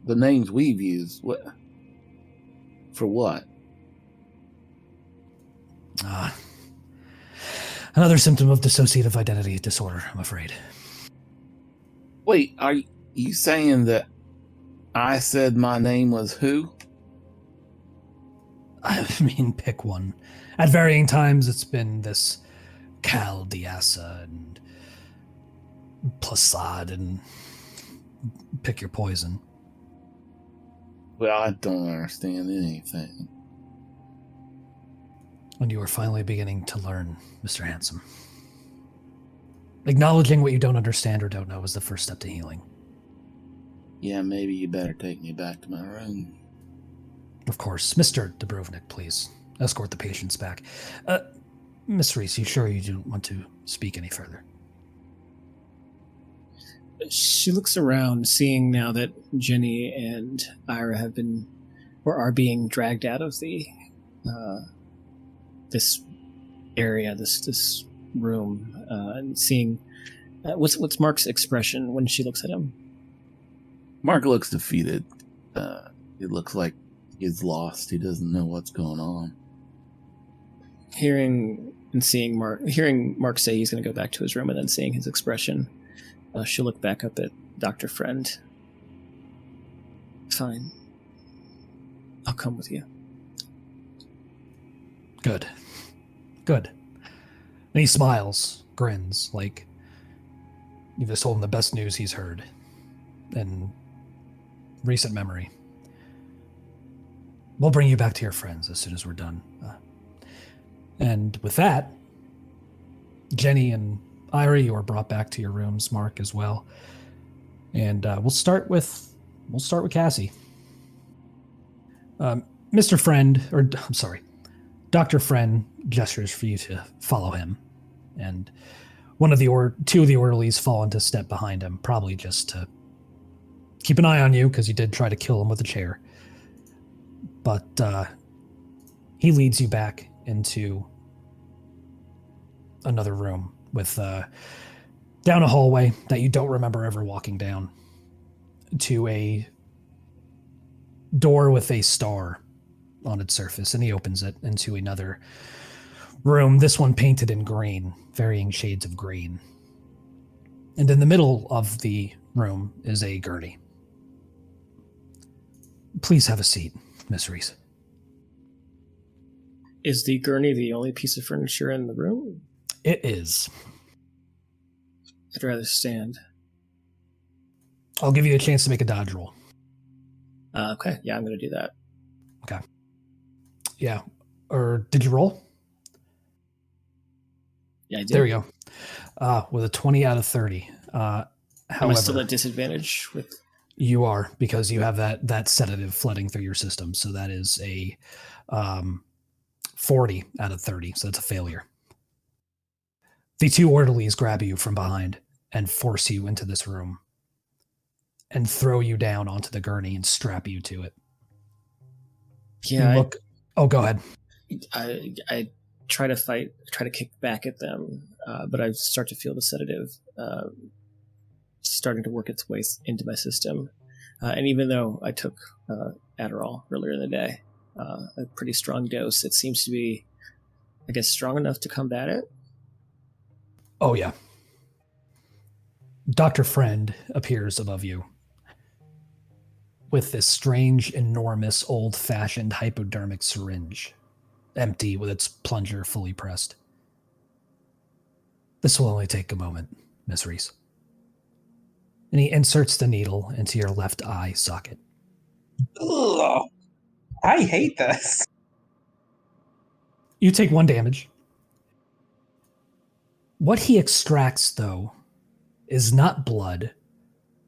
The names we've used. What? For what? Another symptom of dissociative identity disorder, I'm afraid. Wait, are you saying that I said my name was who? I mean, pick one. At varying times, it's been this Cal Diasa and Plasad, and pick your poison. Well, I don't understand anything. And you are finally beginning to learn, Mr. Hansom. Acknowledging what you don't understand or don't know is the first step to healing. Yeah, maybe you better take me back to my room. Of course. Mr. Dubrovnik, please. Escort the patients back. Miss Reese, you sure you don't want to speak any further? She looks around, seeing now that Jenny and Ira have been, or are being dragged out of the this area, this room, and seeing what's Mark's expression when she looks at him. Mark looks defeated. It looks like he's lost. He doesn't know what's going on. Hearing Mark say he's going to go back to his room, and then seeing his expression, she'll look back up at Dr. Friend. Fine. I'll come with you. Good. And he smiles, grins, like you've just told him the best news he's heard in recent memory. We'll bring you back to your friends as soon as we're done. And with that, Jenny and Ira, you are brought back to your rooms, Mark as well. And we'll start with Cassie. Mr. Friend, or I'm sorry, Dr. Friend gestures for you to follow him. And two of the orderlies fall into step behind him, probably just to keep an eye on you, because you did try to kill him with a chair. But he leads you back into another room with down a hallway that you don't remember ever walking down, to a door with a star on its surface, and he opens it into another room, this one painted in green, varying shades of green. And in the middle of the room is a gurney. Please have a seat, Miss Reese. Is the gurney the only piece of furniture in the room? It is. I'd rather stand. I'll give you a chance to make a dodge roll. Okay, yeah, I'm going to do that. Okay. Yeah. Or did you roll? Yeah, I did. There we go. With a 20 out of 30. Am I still at disadvantage with... You are, because you have that sedative flooding through your system. So that is a 40 out of 30. So that's a failure. The two orderlies grab you from behind and force you into this room and throw you down onto the gurney and strap you to it. Yeah. Go ahead. I try to fight, try to kick back at them, but I start to feel the sedative starting to work its way into my system. And even though I took Adderall earlier in the day, a pretty strong dose, it seems to be, I guess, strong enough to combat it. Oh, yeah. Dr. Friend appears above you with this strange, enormous, old-fashioned hypodermic syringe, empty with its plunger fully pressed. This will only take a moment, Miss Reese. And he inserts the needle into your left eye socket. Ugh. I hate this. You take 1 damage. What he extracts, though, is not blood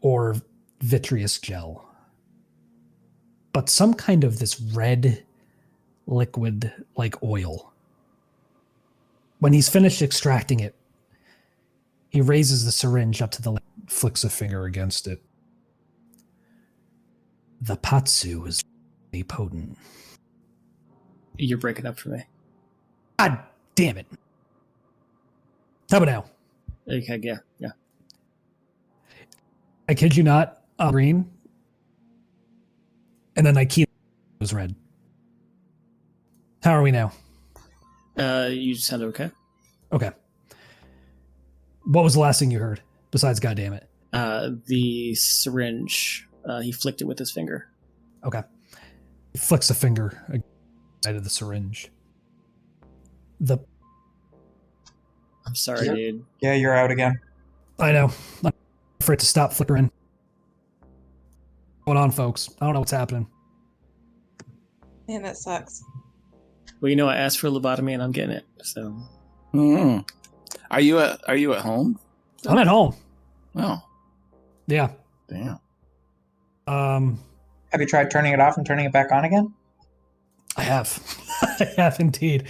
or vitreous gel, but some kind of this red liquid like oil. When he's finished extracting it, he raises the syringe up to the left, flicks a finger against it. The patsu is really potent. You're breaking up for me. God damn it. How about now? Okay, yeah. I kid you not, green. And then I keyed it was red. How are we now? You sound okay. Okay. What was the last thing you heard besides "goddamn it"? The syringe. He flicked it with his finger. Okay. He flicks a finger inside of the syringe. I'm sorry, dude. Yeah, you're out again. I know. I'm for it to stop flickering. What's going on, folks? I don't know what's happening. Man, that sucks. Well, I asked for a lobotomy and I'm getting it. So. Mm-hmm. Are you at home? I'm at home. Oh, Yeah. damn. Have you tried turning it off and turning it back on again? I have. I have indeed.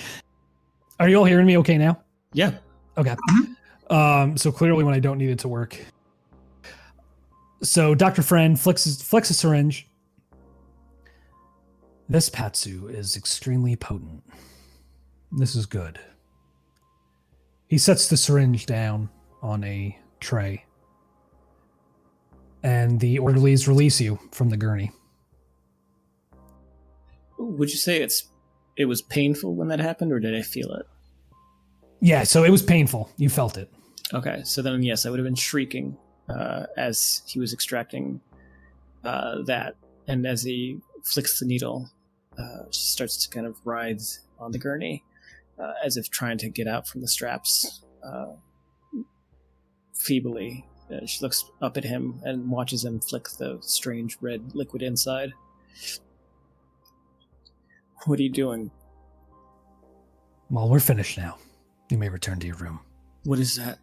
Are you all hearing me okay now? Yeah. Okay. So clearly when I don't need it to work. So Dr. Friend flicks a syringe. This patsu is extremely potent. This is good. He sets the syringe down on a tray. And the orderlies release you from the gurney. Would you say it was painful when that happened, or did I feel it? Yeah, so it was painful. You felt it. Okay, so then yes, I would have been shrieking as he was extracting that, and as he flicks the needle, she starts to kind of writhe on the gurney, as if trying to get out from the straps, feebly. She looks up at him and watches him flick the strange red liquid inside. What are you doing? Well, we're finished now. You may return to your room. What is that?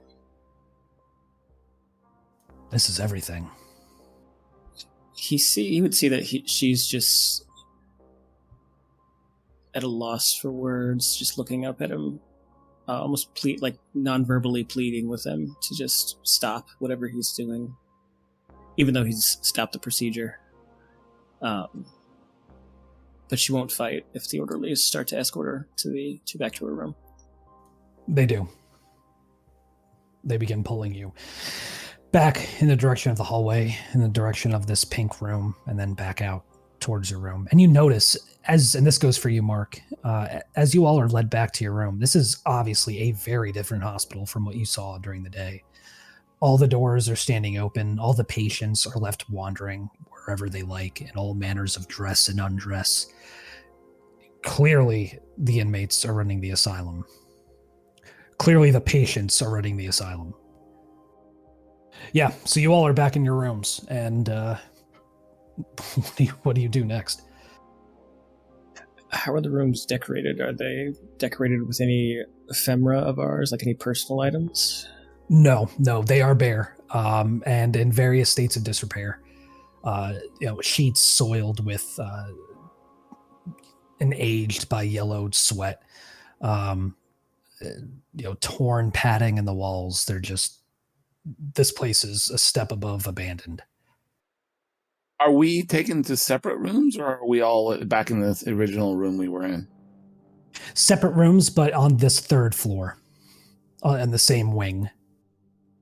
This is everything. He would see that she's just at a loss for words, just looking up at him, almost like non-verbally pleading with him to just stop whatever he's doing, even though he's stopped the procedure. But she won't fight if the orderlies start to escort her back to her room. They do. They begin pulling you back in the direction of the hallway, in the direction of this pink room, and then back out towards your room. And you notice, and this goes for you, Mark, as you all are led back to your room, this is obviously a very different hospital from what you saw during the day. All the doors are standing open. All the patients are left wandering wherever they like in all manners of dress and undress. Clearly, the inmates are running the asylum. Clearly, the patients are running the asylum. Yeah, so you all are back in your rooms, and what do you do next? How are the rooms decorated? Are they decorated with any ephemera of ours, like any personal items? No, they are bare, and in various states of disrepair. Sheets soiled with and aged by yellowed sweat. Torn padding in the walls. They're just, this place is a step above abandoned. Are we taken to separate rooms, or are we all back in the original room we were in? Separate rooms, but on this third floor, in the same wing.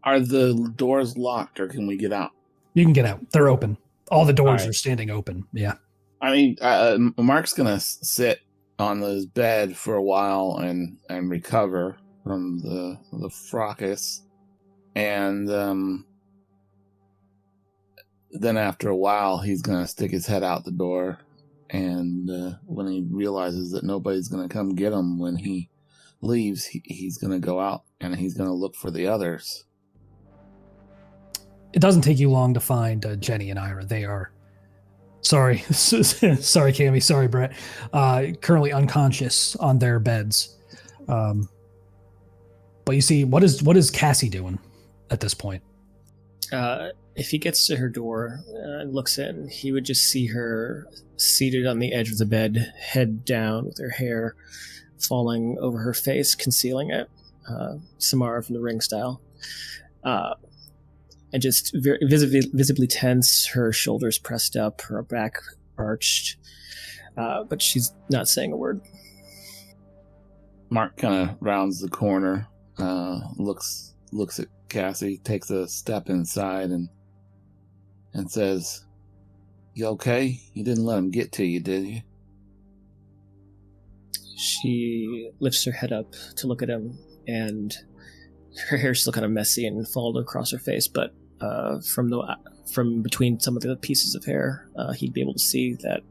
Are the doors locked, or can we get out? You can get out. They're open. All the doors All right. are standing open. Yeah. I mean, Mark's gonna sit on his bed for a while and recover from the fracas, and then after a while, he's gonna stick his head out the door, and when he realizes that nobody's gonna come get him when he leaves, he's gonna go out and he's gonna look for the others. It doesn't take you long to find Jenny and Ira. They are, sorry, Cami, sorry, Brett, currently unconscious on their beds. But you see, what is Cassie doing at this point? If he gets to her door and looks in, he would just see her seated on the edge of the bed, head down, with her hair falling over her face, concealing it, Samara from the Ring style. And just very visibly tense, her shoulders pressed up, her back arched, but she's not saying a word. Mark kind of rounds the corner, looks at Cassie, takes a step inside, and says, "You okay? You didn't let him get to you, did you?" She lifts her head up to look at him, and her hair's still kind of messy and fallen across her face, but from between some of the pieces of hair, he'd be able to see that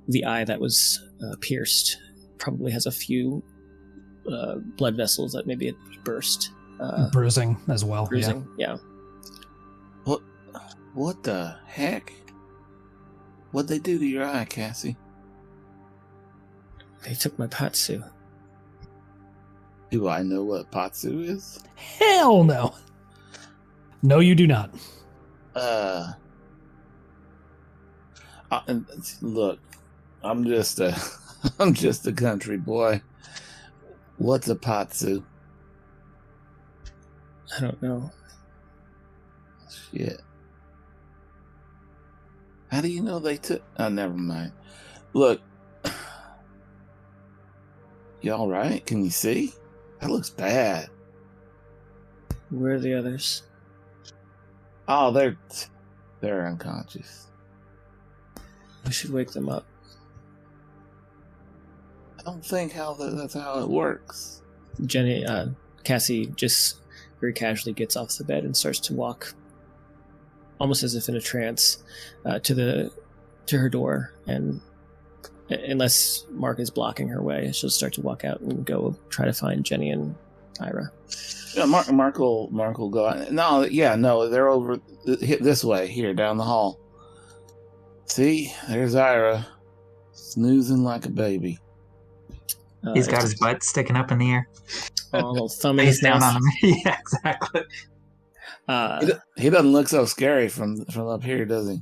the eye that was pierced probably has a few blood vessels that maybe it burst. Bruising as well. Bruising, yeah. What the heck? What'd they do to your eye, Cassie? They took my patsu. Do I know what patsu is? Hell no. No, you do not. Look, I'm just a I'm just a country boy. What's a patsu? I don't know. Shit. How do you know they took... Oh, never mind. Look. You all right? Can you see? That looks bad. Where are the others? Oh, they're unconscious. We should wake them up. I don't think that's how it works. Cassie just very casually gets off the bed and starts to walk, almost as if in a trance, to her door. And unless Mark is blocking her way, she'll start to walk out and go try to find Jenny and Ira. Yeah, Mark will go out. No, they're over this way, here, down the hall. See, there's Ira, snoozing like a baby. He's got his butt sticking up in the air. Little thumb in his Face down mouth. on him. Yeah, exactly. He doesn't look so scary from up here, does he?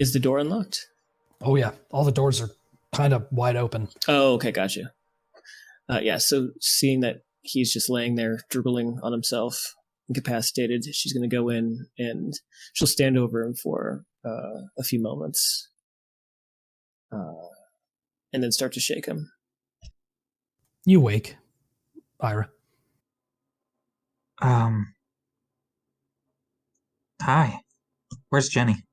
Is the door unlocked? Oh yeah, all the doors are kind of wide open. Oh, okay, gotcha. So seeing that he's just laying there, drooling on himself, incapacitated, she's going to go in and she'll stand over him for a few moments, and then start to shake him. You wake, Ira. Hi. Where's Jenny?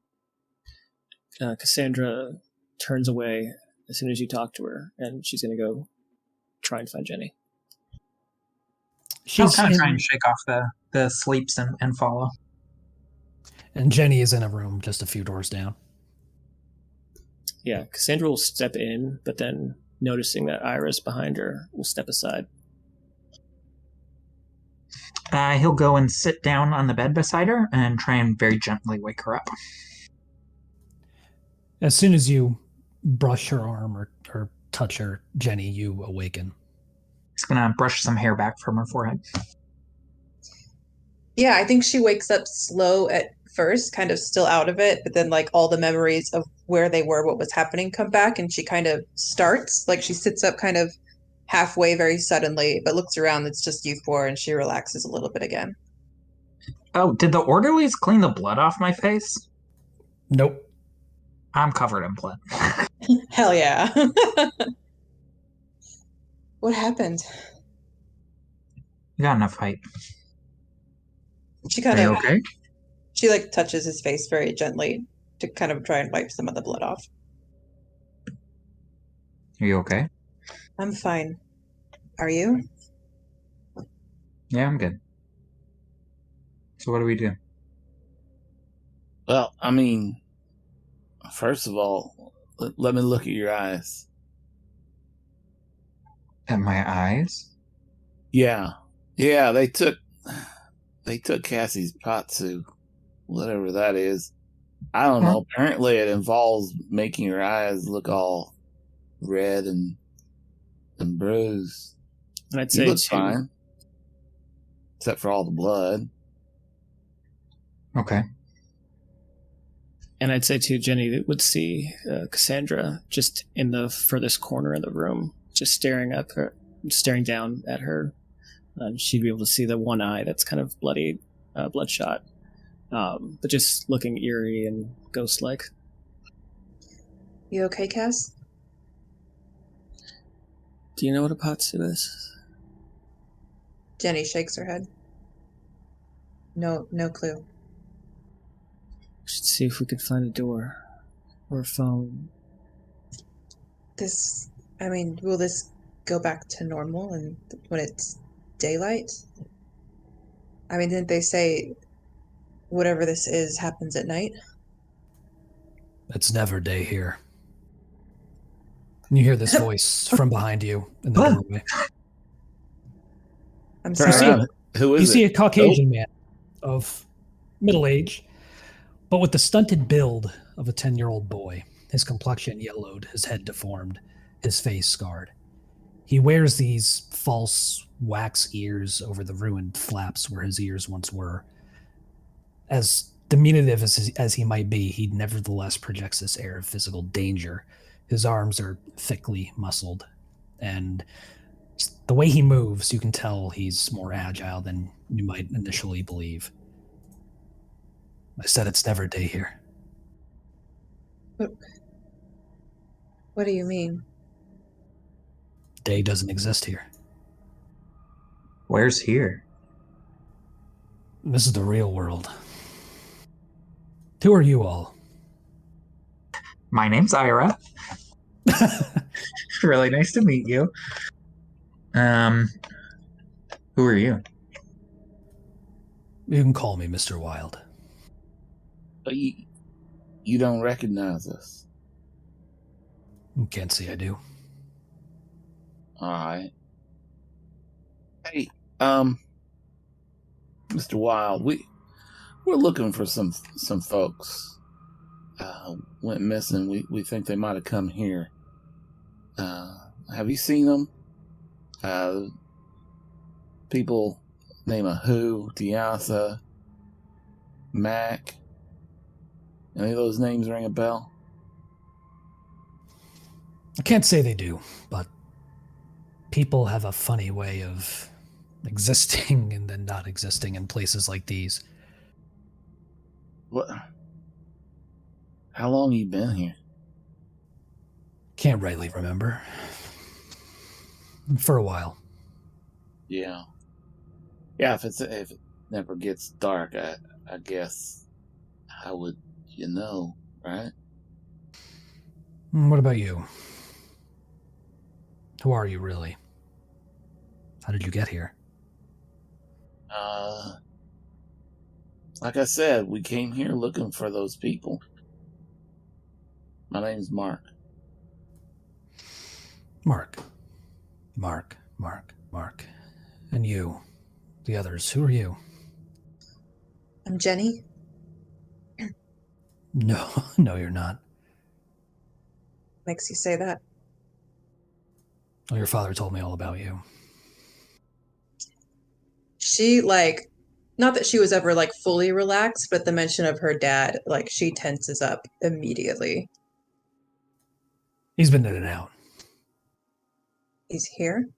Cassandra turns away as soon as you talk to her, and she's going to go try and find Jenny. She'll kind of try and shake off the sleeps and follow. And Jenny is in a room just a few doors down. Yeah, Cassandra will step in, but then noticing that Ira's behind her, will step aside. He'll go and sit down on the bed beside her and try and very gently wake her up. As soon as you brush her arm or touch her, Jenny, you awaken. He's gonna brush some hair back from her forehead. Yeah, I think she wakes up slow at first, kind of still out of it, but then like all the memories of where they were, what was happening come back, and she kind of starts, like she sits up kind of halfway very suddenly, but looks around, it's just you four, and she relaxes a little bit again. Oh, did the orderlies clean the blood off my face? Nope. I'm covered in blood. Hell yeah. What happened? You got enough height. She kind Are you of okay? She like touches his face very gently to kind of try and wipe some of the blood off. Are you okay? I'm fine. Are you? Yeah, I'm good. So what do we do? Well, I mean, first of all, let me look at your eyes. At my eyes? Yeah, they took Cassie's patsu, whatever that is. I don't know. Apparently, it involves making your eyes look all red and bruised. And I'd You say look too, fine, except for all the blood. Okay. And I'd say too, Jenny would see Cassandra just in the furthest corner of the room, just staring down at her. She'd be able to see the one eye that's kind of bloody, bloodshot, but just looking eerie and ghost-like. You okay, Cass? Do you know what a patsu is? Jenny shakes her head. No clue. We should see if we could find a door or a phone. Will this go back to normal and when it's daylight? I mean, didn't they say whatever this is happens at night? It's never day here. And you hear this voice from behind you in the doorway. I'm Turn sorry. around. Who is You it? see a Caucasian man of middle age, but with the stunted build of a 10-year-old boy, his complexion yellowed, his head deformed, his face scarred. He wears these false wax ears over the ruined flaps where his ears once were. As diminutive as he might be, he nevertheless projects this air of physical danger. His arms are thickly muscled, and the way he moves, you can tell he's more agile than you might initially believe. I said it's never day here. What do you mean? Day doesn't exist here. Where's here? This is the real world. Who are you all? My name's Ira. Really nice to meet you. Who are you? You can call me Mr. Wilde. You don't recognize us. Can't say I do. All right. Hey, Mr. Wilde, we're looking for some folks. Went missing. We think they might have come here. Have you seen them? People name of Who, Diasa, Mac. Any of those names ring a bell? I can't say they do, but people have a funny way of existing and then not existing in places like these. What? How long you been here? Can't rightly remember. For a while. Yeah. Yeah, if it never gets dark, I guess how would you know, right? What about you? Who are you really? How did you get here? Like I said, we came here looking for those people. My name's Mark. Mark. And you, the others, who are you? I'm Jenny. No, you're not. Makes you say that. Well, your father told me all about you. She, not that she was ever, fully relaxed, but the mention of her dad, she tenses up immediately. He's been in and out. He's here?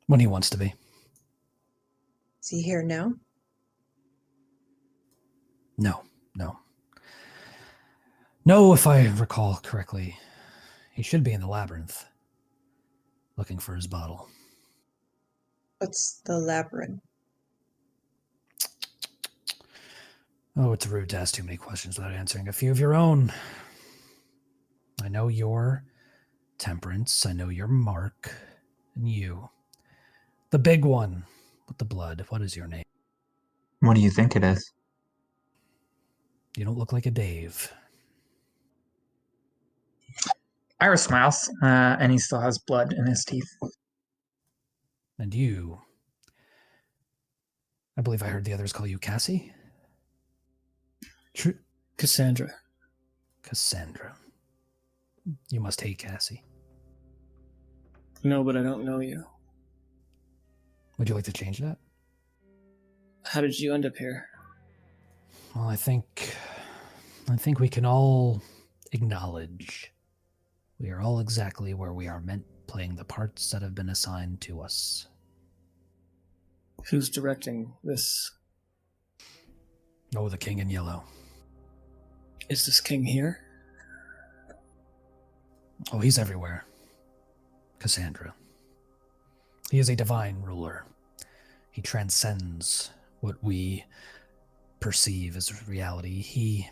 When he wants to be. Is he here now? No. No, if I recall correctly, he should be in the labyrinth, looking for his bottle. What's the labyrinth? Oh, it's rude to ask too many questions without answering a few of your own. I know your Temperance, I know your Mark, and you. The big one with the blood. What is your name? What do you think it is? You don't look like a Dave. Ira smiles, and he still has blood in his teeth. And you. I believe I heard the others call you Cassie? True. Cassandra. Cassandra. You must hate Cassie. No, but I don't know you. Would you like to change that? How did you end up here? Well, I think we can all acknowledge we are all exactly where we are meant, playing the parts that have been assigned to us. Who's directing this? Oh, the King in Yellow. Is this king here? Oh, he's everywhere. Cassandra. He is a divine ruler. He transcends what we perceive as reality. He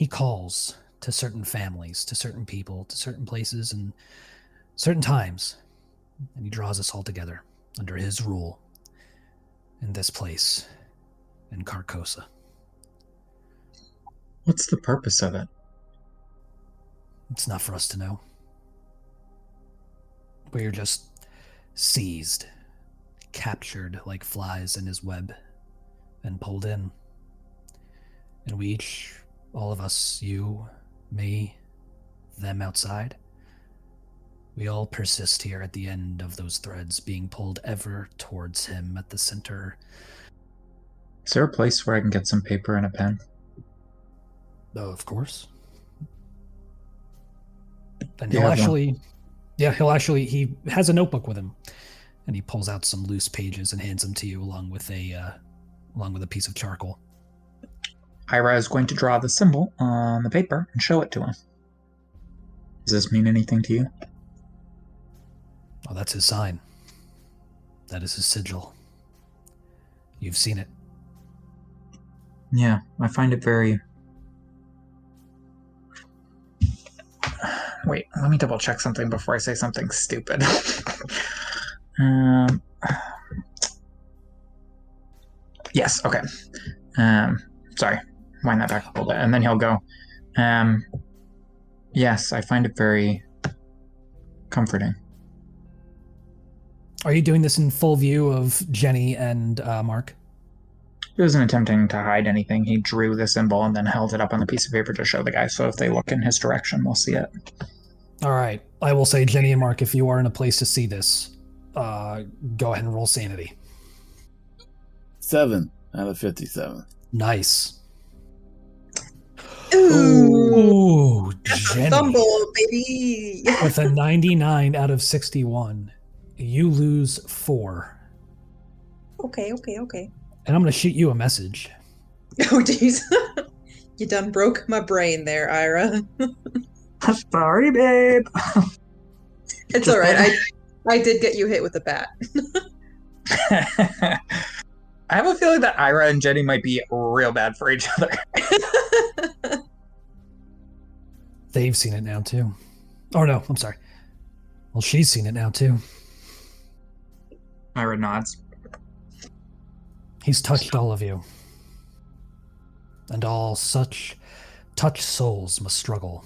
calls to certain families, to certain people, to certain places, and certain times, and he draws us all together under his rule in this place, in Carcosa. What's the purpose of it? It's not for us to know. We're just seized, captured like flies in his web, and pulled in. And we each, all of us, you, me, them outside, we all persist here at the end of those threads, being pulled ever towards him at the center. Is there a place where I can get some paper and a pen? Oh, of course. And You he'll have one? actually, he has a notebook with him, and he pulls out some loose pages and hands them to you along with a piece of charcoal. Ira is going to draw the symbol on the paper and show it to him. Does this mean anything to you? Oh, that's his sign. That is his sigil. You've seen it. Yeah, I find it very... Wait, let me double check something before I say something stupid. Yes, okay. Sorry, wind that back a little bit. And then he'll go, yes, I find it very comforting. Are you doing this in full view of Jenny and Mark? He wasn't attempting to hide anything. He drew the symbol and then held it up on the piece of paper to show the guy. So if they look in his direction, we'll see it. All right. I will say, Jenny and Mark, if you are in a place to see this, go ahead and roll sanity. 7 out of 57. Nice. Ooh, Jenny. fumble, baby. With a 99 out of 61, you lose 4. Okay. And I'm going to shoot you a message. Oh, jeez. You done broke my brain there, Ira. Sorry, babe. It's all right. I did get you hit with a bat. I have a feeling that Ira and Jenny might be real bad for each other. They've seen it now, too. Oh, no, I'm sorry. Well, she's seen it now, too. Ira nods. He's touched all of you. And all such touched souls must struggle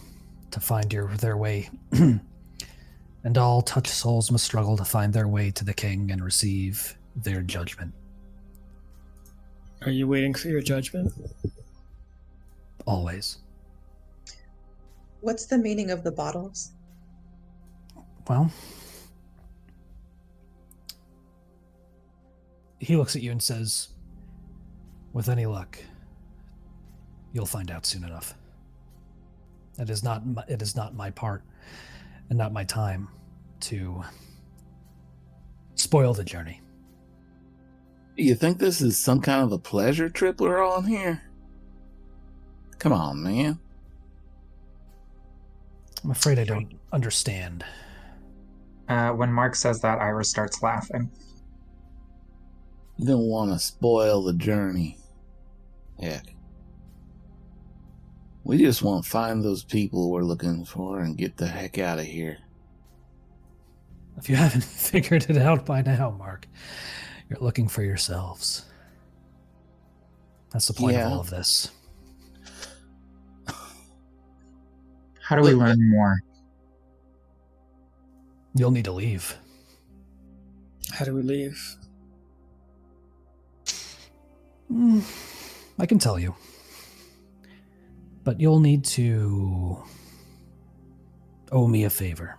to find their way. And all touched souls must struggle to find their way to the king and receive their judgment. Are you waiting for your judgment? Always. What's the meaning of the bottles? Well, he looks at you and says, with any luck, you'll find out soon enough. It is not my part and not my time to spoil the journey. You think this is some kind of a pleasure trip we're on here? Come on, man. I'm afraid I don't understand. When Mark says that, Ira starts laughing. You don't want to spoil the journey. Heck. We just want to find those people we're looking for and get the heck out of here. If you haven't figured it out by now, Mark, you're looking for yourselves. That's the point of all of this. How do we learn more? You'll need to leave. How do we leave? I can tell you. But you'll need to owe me a favor.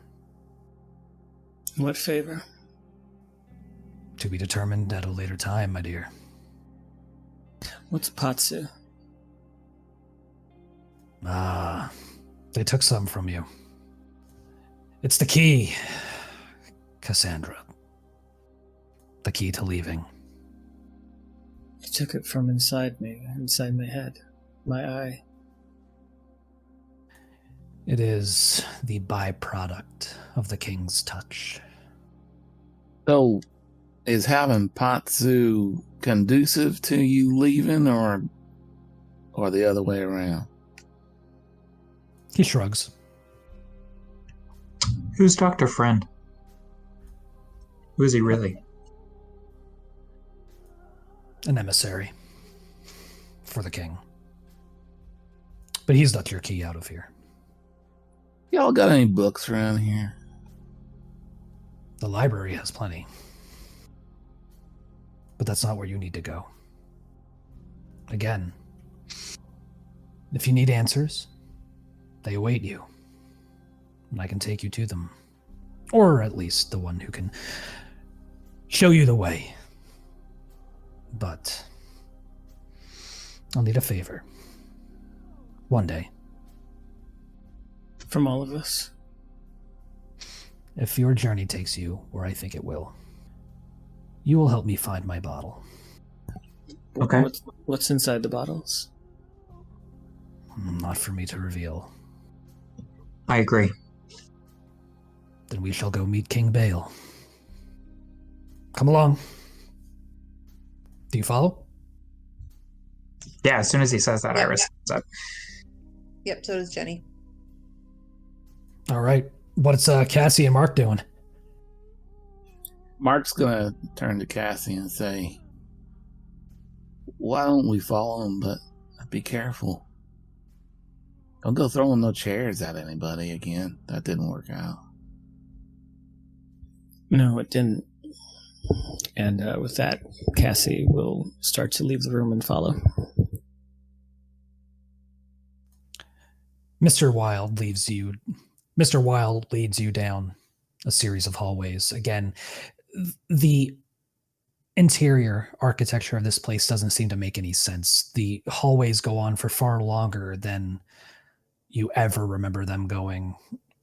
What favor? To be determined at a later time, my dear. What's patsu? They took some from you. It's the key, Cassandra. The key to leaving. You took it from inside me, inside my head, my eye. It is the byproduct of the king's touch. So, is having patsu conducive to you leaving, or the other way around? He shrugs. Who's Dr. Friend? Who is he really? An emissary for the king. But he's not your key out of here. Y'all got any books around here? The library has plenty. But that's not where you need to go. Again, If you need answers, they await you. And I can take you to them. Or at least the one who can show you the way. But I'll need a favor. One day. From all of us. If your journey takes you where I think it will, you will help me find my bottle. Okay. What's inside the bottles? Not for me to reveal. I agree. Then we shall go meet King Bale. Come along. Do you follow? Yeah, as soon as he says that, Yeah. Iris stands up. Yep, so does Jenny. All right. What's Cassie and Mark doing? Mark's gonna turn to Cassie and say, "Why don't we follow him? But be careful. Don't go throwing no chairs at anybody again. That didn't work out." No, it didn't. And with that, Cassie will start to leave the room and follow. Mr. Wilde leads you down a series of hallways. Again, the interior architecture of this place doesn't seem to make any sense. The hallways go on for far longer than you ever remember them going,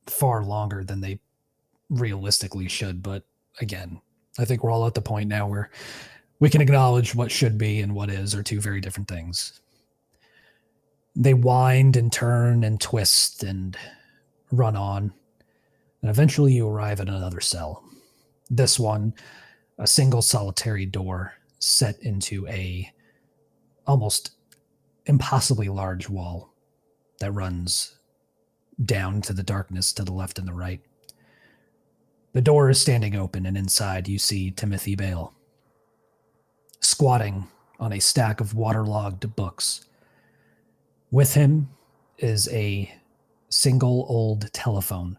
far longer than they realistically should. But again, I think we're all at the point now where we can acknowledge what should be and what is are two very different things. They wind and turn and twist and run on, and eventually you arrive at another cell. This one, a single solitary door set into a almost impossibly large wall that runs down to the darkness to the left and the right. The door is standing open, and inside you see Timothy Bale, squatting on a stack of waterlogged books. With him is a single old telephone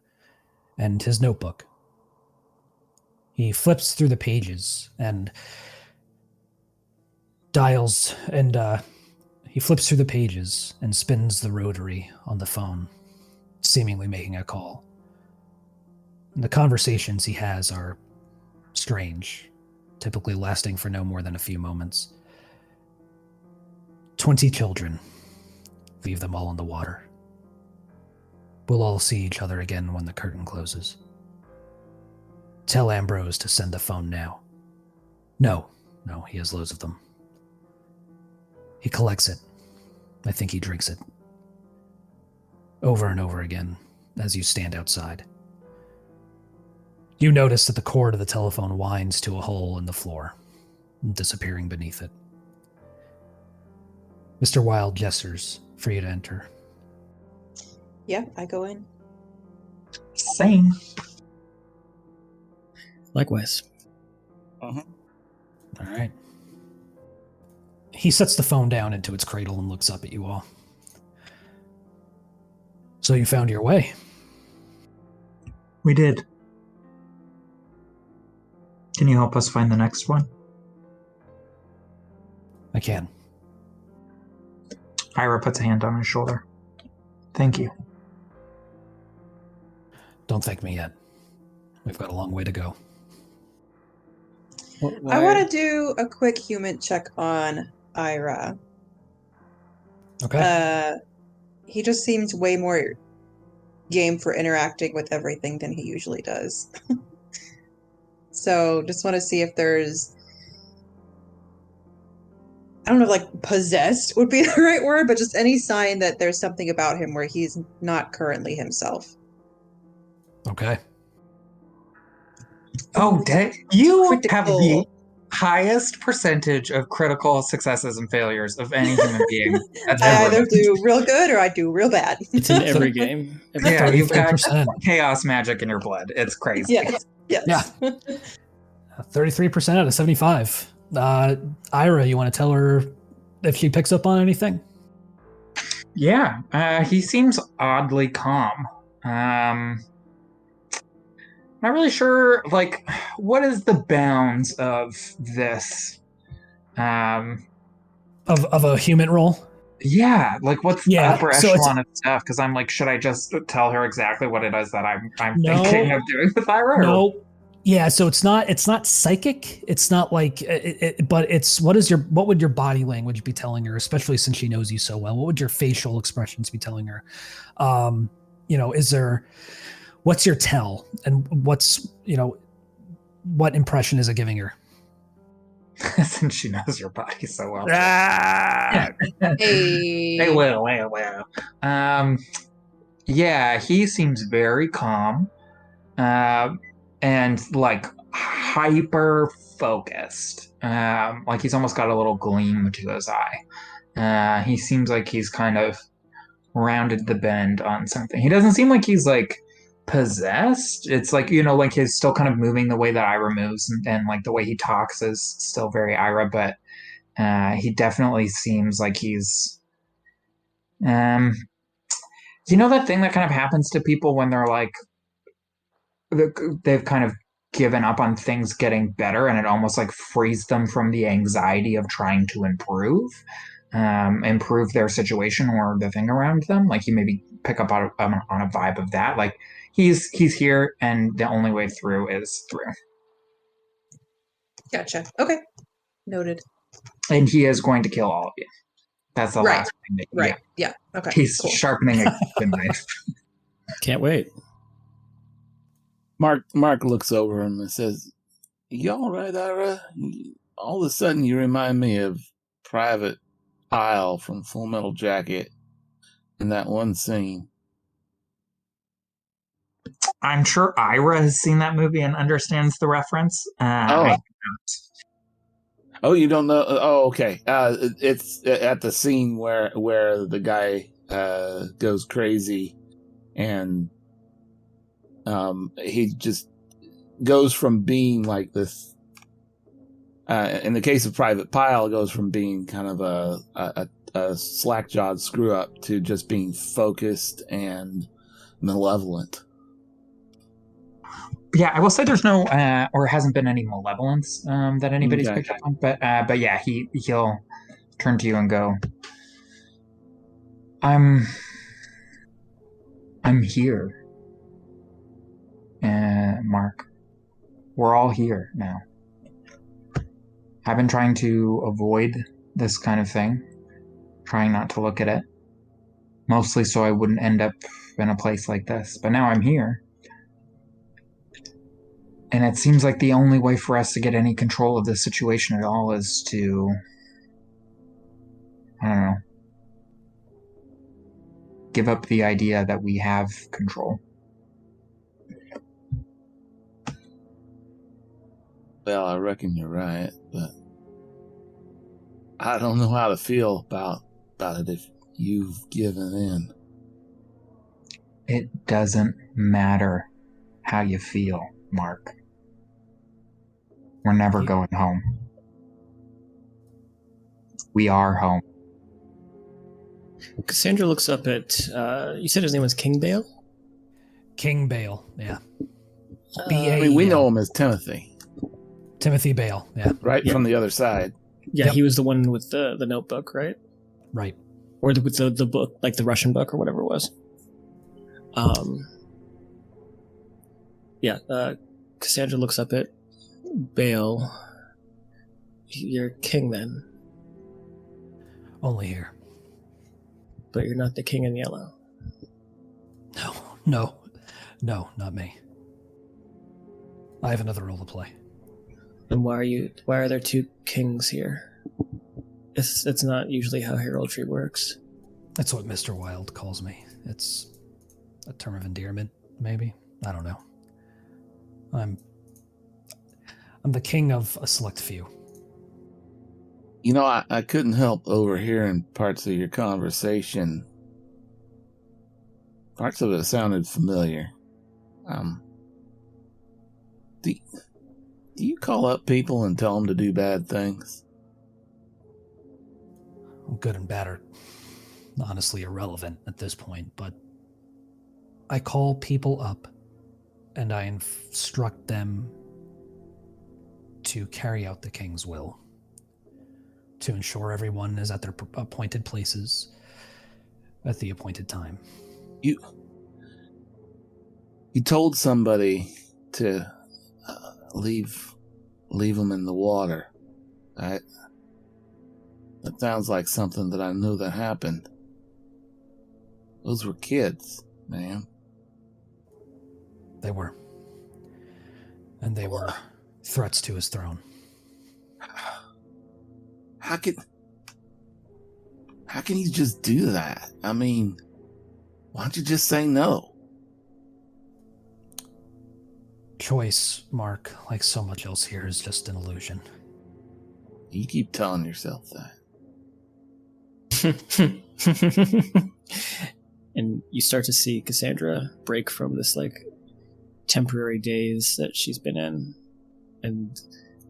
and his notebook. He flips through the pages and dials, and he flips through the pages and spins the rotary on the phone, seemingly making a call. And the conversations he has are strange, typically lasting for no more than a few moments. 20 children. Leave them all in the water. We'll all see each other again when the curtain closes. Tell Ambrose to send the phone now. No, he has loads of them. He collects it. I think he drinks it. Over and over again as you stand outside. You notice that the cord of the telephone winds to a hole in the floor, disappearing beneath it. Mr. Wilde gestures for you to enter. Yeah, I go in. Same. Likewise. All right. He sets the phone down into its cradle and looks up at you all. So you found your way. We did. Can you help us find the next one? I can. Ira puts a hand on his shoulder. Thank you. Don't thank me yet. We've got a long way to go. I want to do a quick human check on Ira. Okay. He just seems way more game for interacting with everything than he usually does. So just want to see if there's, I don't know if like possessed would be the right word, but just any sign that there's something about him where he's not currently himself. Okay. Oh, you have Critical. the highest percentage of critical successes and failures of any human being. That's I ever either lived. do real good or I do real bad. It's in every game. Yeah, you've got 33%. chaos magic in your blood. It's crazy. Yes. Yes. Yeah. 33% out of 75. Ira, you want to tell her if she picks up on anything? Yeah, he seems oddly calm. Not really sure, like, what is the bounds of this? Of a human role? Yeah, like what's the Yeah, upper so it's echelon of stuff? Because I'm like, should I just tell her exactly what it is that I'm no, thinking of doing with Ira? no. Yeah, so it's not psychic. It's not like but it's what would your body language be telling her, especially since she knows you so well? What would your facial expressions be telling her? What's your tell, and what impression is it giving her? Since she knows your body so well. Ah! Hey. Well. Yeah, he seems very calm, and like hyper focused. Like he's almost got a little gleam to his eye. He seems like he's kind of rounded the bend on something. He doesn't seem like he's like possessed. It's like, like he's still kind of moving the way that Ira moves, and like the way he talks is still very Ira, but he definitely seems like he's that thing that kind of happens to people when they're like they've kind of given up on things getting better, and it almost like frees them from the anxiety of trying to improve their situation or the thing around them. Like you maybe pick up on a vibe of that. Like he's here, and the only way through is through. Gotcha. Okay. Noted. And he is going to kill all of you. That's the Right. last thing that Right. Yeah. Okay. He's Cool. sharpening the knife. Can't wait. Mark looks over him and says, "You all right, Ira? All of a sudden you remind me of Private Pyle from Full Metal Jacket in that one scene." I'm sure Ira has seen that movie and understands the reference. Oh, you don't know? Oh, okay. It's at the scene where the guy goes crazy, and he just goes from being like this. In the case of Private Pyle, goes from being kind of a slack-jawed screw-up to just being focused and malevolent. Yeah, I will say there's no, or hasn't been any malevolence that anybody's picked up on. But yeah, he'll turn to you and go, I'm here, Mark. We're all here now. I've been trying to avoid this kind of thing, trying not to look at it, mostly so I wouldn't end up in a place like this. But now I'm here. And it seems like the only way for us to get any control of this situation at all is to, I don't know, give up the idea that we have control. Well, I reckon you're right, but I don't know how to feel about it if you've given in. It doesn't matter how you feel, Mark. We're never going home. We are home. Cassandra looks up at, you said his name was King Bale? King Bale, yeah. I mean, we know him as Timothy. Timothy Bale, yeah. Right, from the other side. Yeah, he was the one with the notebook, right? Right. Or with the book, like the Russian book or whatever it was. Cassandra looks up at Bale. You're king then. Only here. But you're not the king in yellow. No, not me. I have another role to play. And why are there two kings here? It's not usually how heraldry works. That's what Mr. Wilde calls me. It's a term of endearment, maybe. I don't know. I'm the king of a select few. You know, I couldn't help overhearing parts of your conversation. Parts of it sounded familiar. Do you call up people and tell them to do bad things? Good and bad are honestly irrelevant at this point, but I call people up and I instruct them to carry out the king's will. to ensure everyone is at their appointed places at the appointed time. You told somebody to leave them in the water. That sounds like something that I knew that happened. Those were kids, man. They were. And they were threats to his throne. How can you just do that? I mean, why don't you just say no? Choice, Mark, like so much else here, is just an illusion. You keep telling yourself that. And you start to see Cassandra break from this like temporary daze that she's been in, and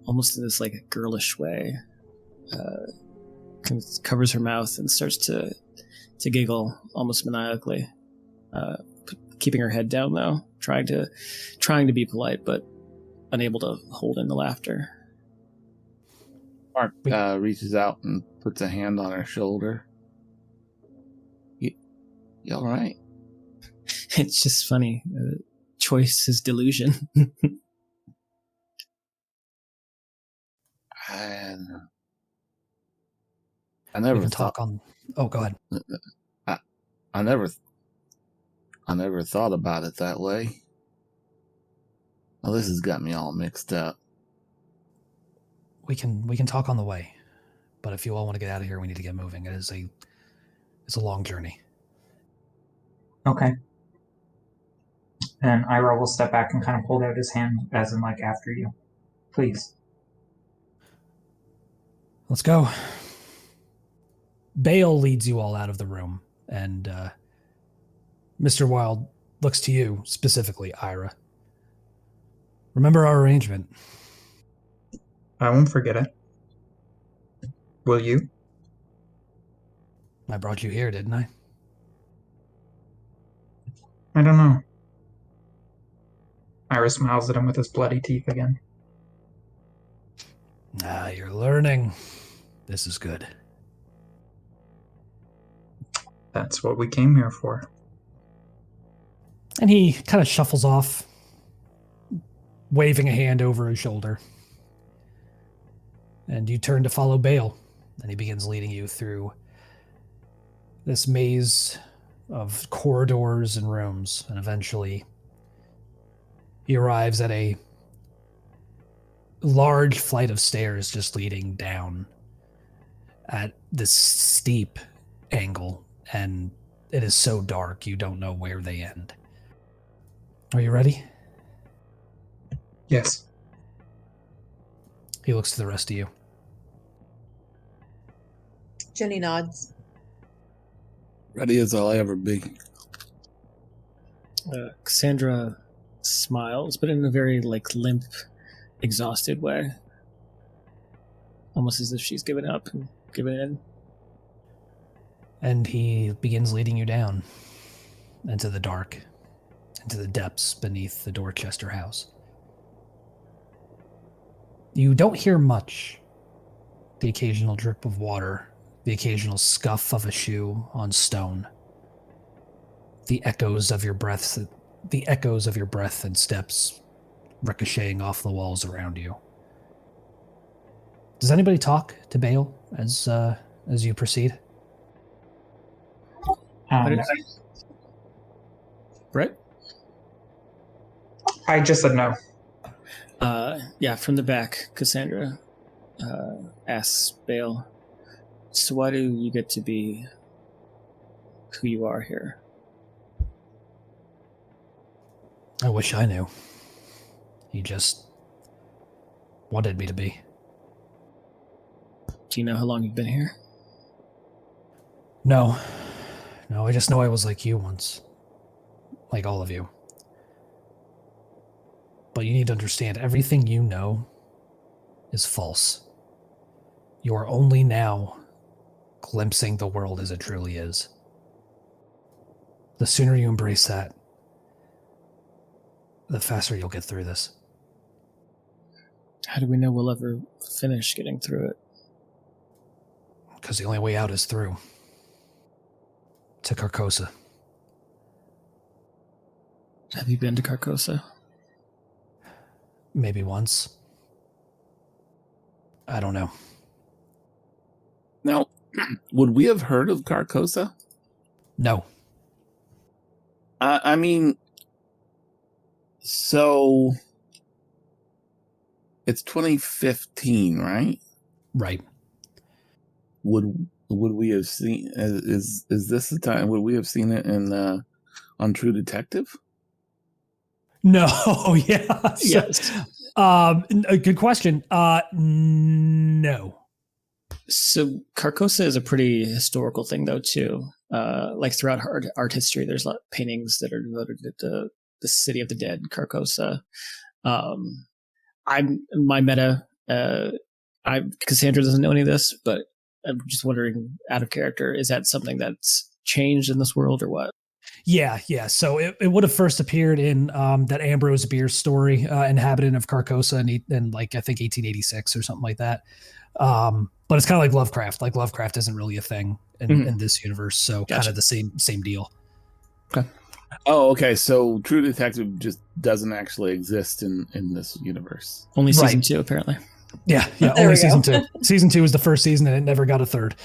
almost in this like girlish way, covers her mouth and starts to giggle almost maniacally, keeping her head down though, trying to be polite but unable to hold in the laughter. Mark reaches out and puts a hand on her shoulder. You all right? It's just funny. Choice is delusion. And I never talk on. Oh, go ahead. I never thought about it that way. Well, this has got me all mixed up. We can talk on the way, but if you all want to get out of here, we need to get moving. It's a long journey. Okay. And Ira will step back and kind of hold out his hand, as in like, after you. Please. Let's go. Bale leads you all out of the room, and Mr. Wilde looks to you, specifically, Ira. Remember our arrangement. I won't forget it. Will you? I brought you here, didn't I? I don't know. Ira smiles at him with his bloody teeth again. You're learning. This is good. That's what we came here for. And he kind of shuffles off, waving a hand over his shoulder. And you turn to follow Bale, and he begins leading you through this maze of corridors and rooms, and eventually he arrives at a large flight of stairs just leading down at this steep angle, and it is so dark you don't know where they end. Are you ready? Yes. He looks to the rest of you. Jenny nods. Ready as I'll ever be. Cassandra smiles, but in a very like limp, exhausted way. Almost as if she's given up and given in. And he begins leading you down into the dark, into the depths beneath the Dorchester House. You don't hear much. The occasional drip of water, the occasional scuff of a shoe on stone, the echoes of your breath and steps ricocheting off the walls around you. Does anybody talk to Bale as you proceed? Brett? I just said no. Yeah, from the back, Cassandra asks Bale, so why do you get to be who you are here? I wish I knew. He just wanted me to be. Do you know how long you've been here? No, I just know I was like you once. Like all of you. But you need to understand, everything you know is false. You are only now glimpsing the world as it truly is. The sooner you embrace that, the faster you'll get through this. How do we know we'll ever finish getting through it? Because the only way out is through. To Carcosa. Have you been to Carcosa? Maybe once. I don't know. Now, would we have heard of Carcosa? No. I mean, so it's 2015, right? Right. Would we have seen? Is this the time? Would we have seen it in on True Detective? No. Yeah. Yes. A good question. No. So Carcosa is a pretty historical thing, though, too. Like throughout art history, there's a lot of paintings that are devoted to the city of the dead, Carcosa. Cassandra doesn't know any of this, but I'm just wondering, out of character, is that something that's changed in this world or what? Yeah. So it would have first appeared in that Ambrose Bierce story, Inhabitant of Carcosa, in like I think 1886 or something like that. But it's kind of like Lovecraft. Like Lovecraft isn't really a thing in this universe, so Gotcha. kind of the same deal. Okay. Oh, okay. So True Detective just doesn't actually exist in this universe. Only season 2, apparently. Yeah. There Only we season go. 2. Season 2 was the first season, and it never got a third.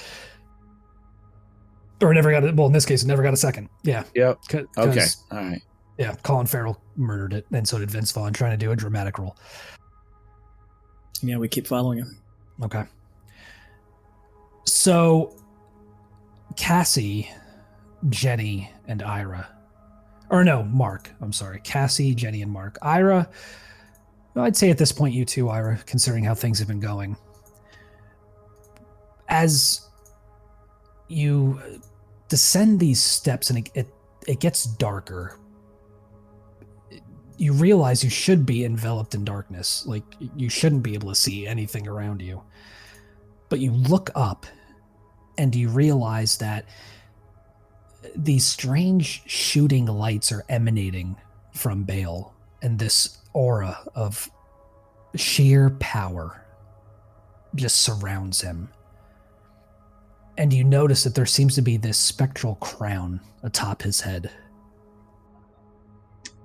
Or never got it. Well, in this case, it never got a second. Yeah. Yep. 'Cause, Okay. All right. Yeah, Colin Farrell murdered it, and so did Vince Vaughn trying to do a dramatic role. Yeah, we keep following him. Okay. So, Cassie, Jenny, and Ira. Or no, Mark. I'm sorry. Cassie, Jenny, and Mark. Ira, well, I'd say at this point, you too, Ira, considering how things have been going. As you descend these steps and it gets darker, you realize you should be enveloped in darkness. Like, you shouldn't be able to see anything around you. But you look up and you realize that these strange shooting lights are emanating from Bale, and this aura of sheer power just surrounds him. And you notice that there seems to be this spectral crown atop his head.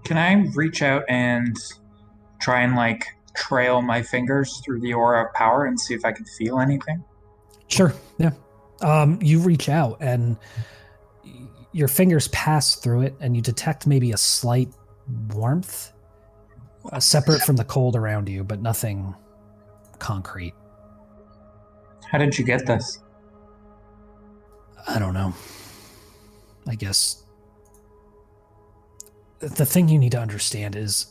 Can I reach out and try and like trail my fingers through the aura of power and see if I can feel anything? Sure, yeah. You reach out and your fingers pass through it, and you detect maybe a slight warmth, separate from the cold around you, but nothing concrete. How did you get this? I don't know. I guess the thing you need to understand is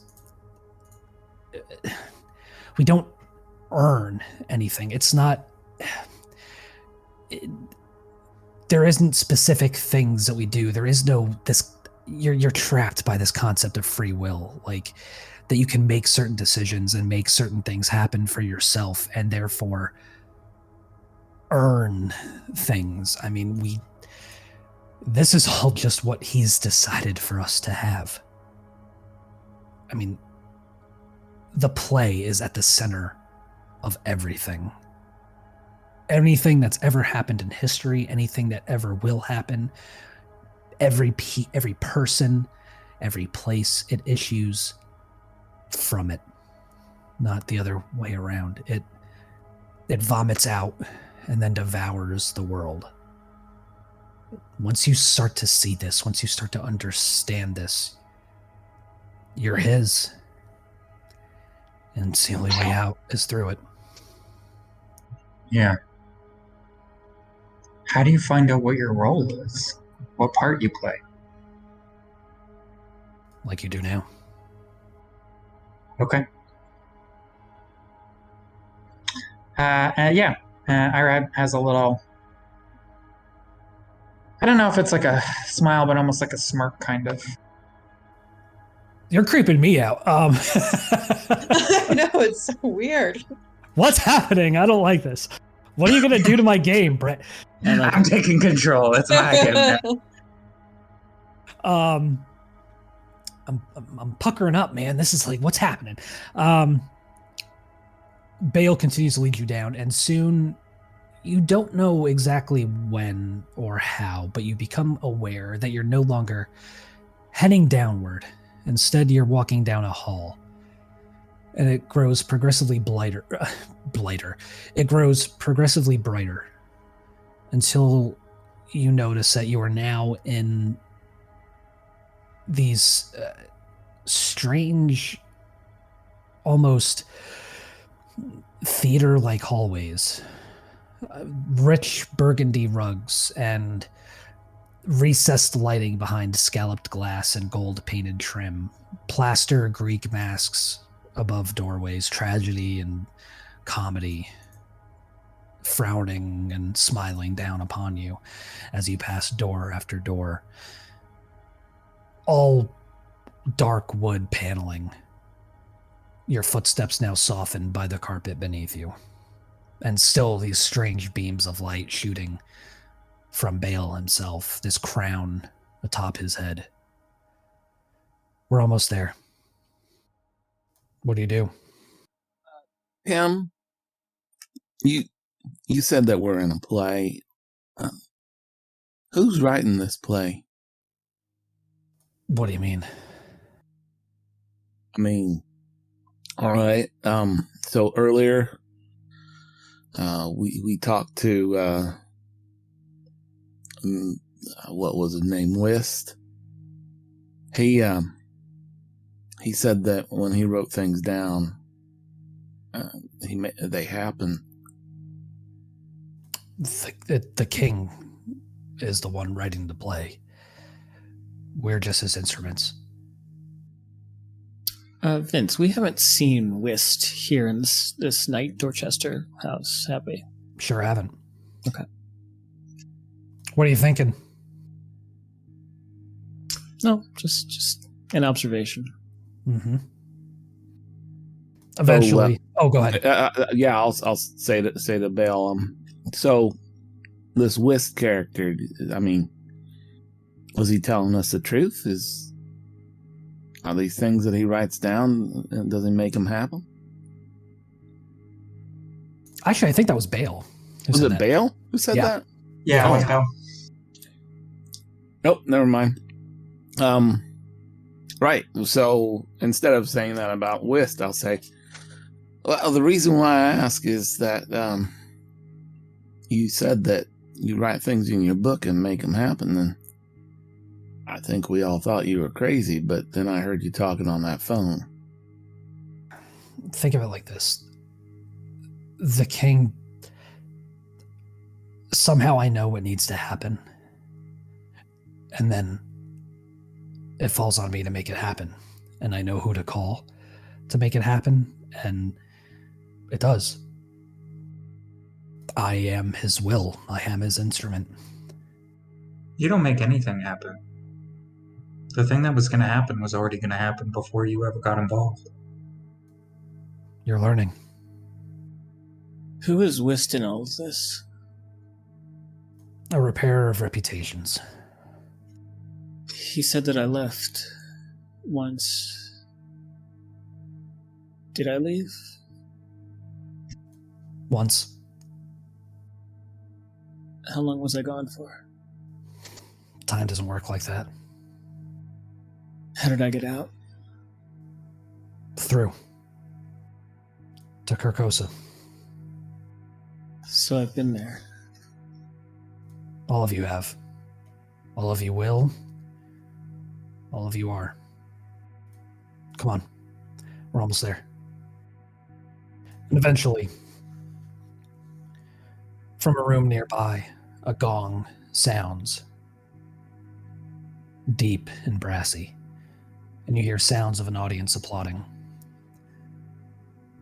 we don't earn anything. It's not... there isn't specific things that we do. There is no... You're trapped by this concept of free will, like that you can make certain decisions and make certain things happen for yourself, and therefore earn things. I mean, this is all just what he's decided for us to have. I mean, the play is at the center of everything. Anything that's ever happened in history, anything that ever will happen, every person, every place, it issues from it, not the other way around. It vomits out and then devours the world. Once you start to see this, once you start to understand this, you're his. And it's the only way out is through it. Yeah. How do you find out what your role is? What part you play? Like you do now. Okay. Yeah. Ira has a little... I don't know if it's like a smile, but almost like a smirk, kind of. You're creeping me out. I know, it's so weird. What's happening? I don't like this. What are you going to do to my game, Brett? I'm taking control. It's my game. I'm puckering up, man. This is like, what's happening? Bale continues to lead you down, and soon You don't know exactly when or how, but you become aware that you're no longer heading downward. Instead, you're walking down a hall. And it grows progressively blighter. It grows progressively brighter until you notice that you are now in these strange, almost theater-like hallways. Rich burgundy rugs and recessed lighting behind scalloped glass and gold-painted trim. Plaster Greek masks above doorways, tragedy and comedy frowning and smiling down upon you as you pass door after door. All dark wood paneling. Your footsteps now softened by the carpet beneath you. And still these strange beams of light shooting from Bale himself, this crown atop his head. We're almost there. What do you do? Pam, you said that we're in a play. Who's writing this play? What do you mean? I mean, all right. So earlier, we talked to what was his name, West. He said that when he wrote things down, they happen. The king is the one writing the play. We're just his instruments. Vince, we haven't seen Whist here in this night Dorchester House, have we? Sure haven't. Okay. What are you thinking? No, just an observation. Mm-hmm. Eventually. Go ahead. Yeah, I'll say to Bale. So this Whist character, I mean, was he telling us the truth? Are these things that he writes down, does he make them happen? Actually, I think that was Bale. Was it Bale who said that? Yeah, let's go. Nope, never mind. Right. So instead of saying that about Whist, I'll say, well, the reason why I ask is that you said that you write things in your book and make them happen, and I think we all thought you were crazy, but then I heard you talking on that phone. Think of it like this. The king... Somehow I know what needs to happen. And then it falls on me to make it happen. And I know who to call to make it happen. And it does. I am his will. I am his instrument. You don't make anything happen. The thing that was going to happen was already going to happen before you ever got involved. You're learning. Who is Whist in all of this? A repairer of reputations. He said that I left once. Did I leave? Once. How long was I gone for? Time doesn't work like that. How did I get out? Through. To Carcosa. So I've been there. All of you have. All of you will. All of you are. Come on. We're almost there. And eventually, from a room nearby, a gong sounds. Deep and brassy. And you hear sounds of an audience applauding.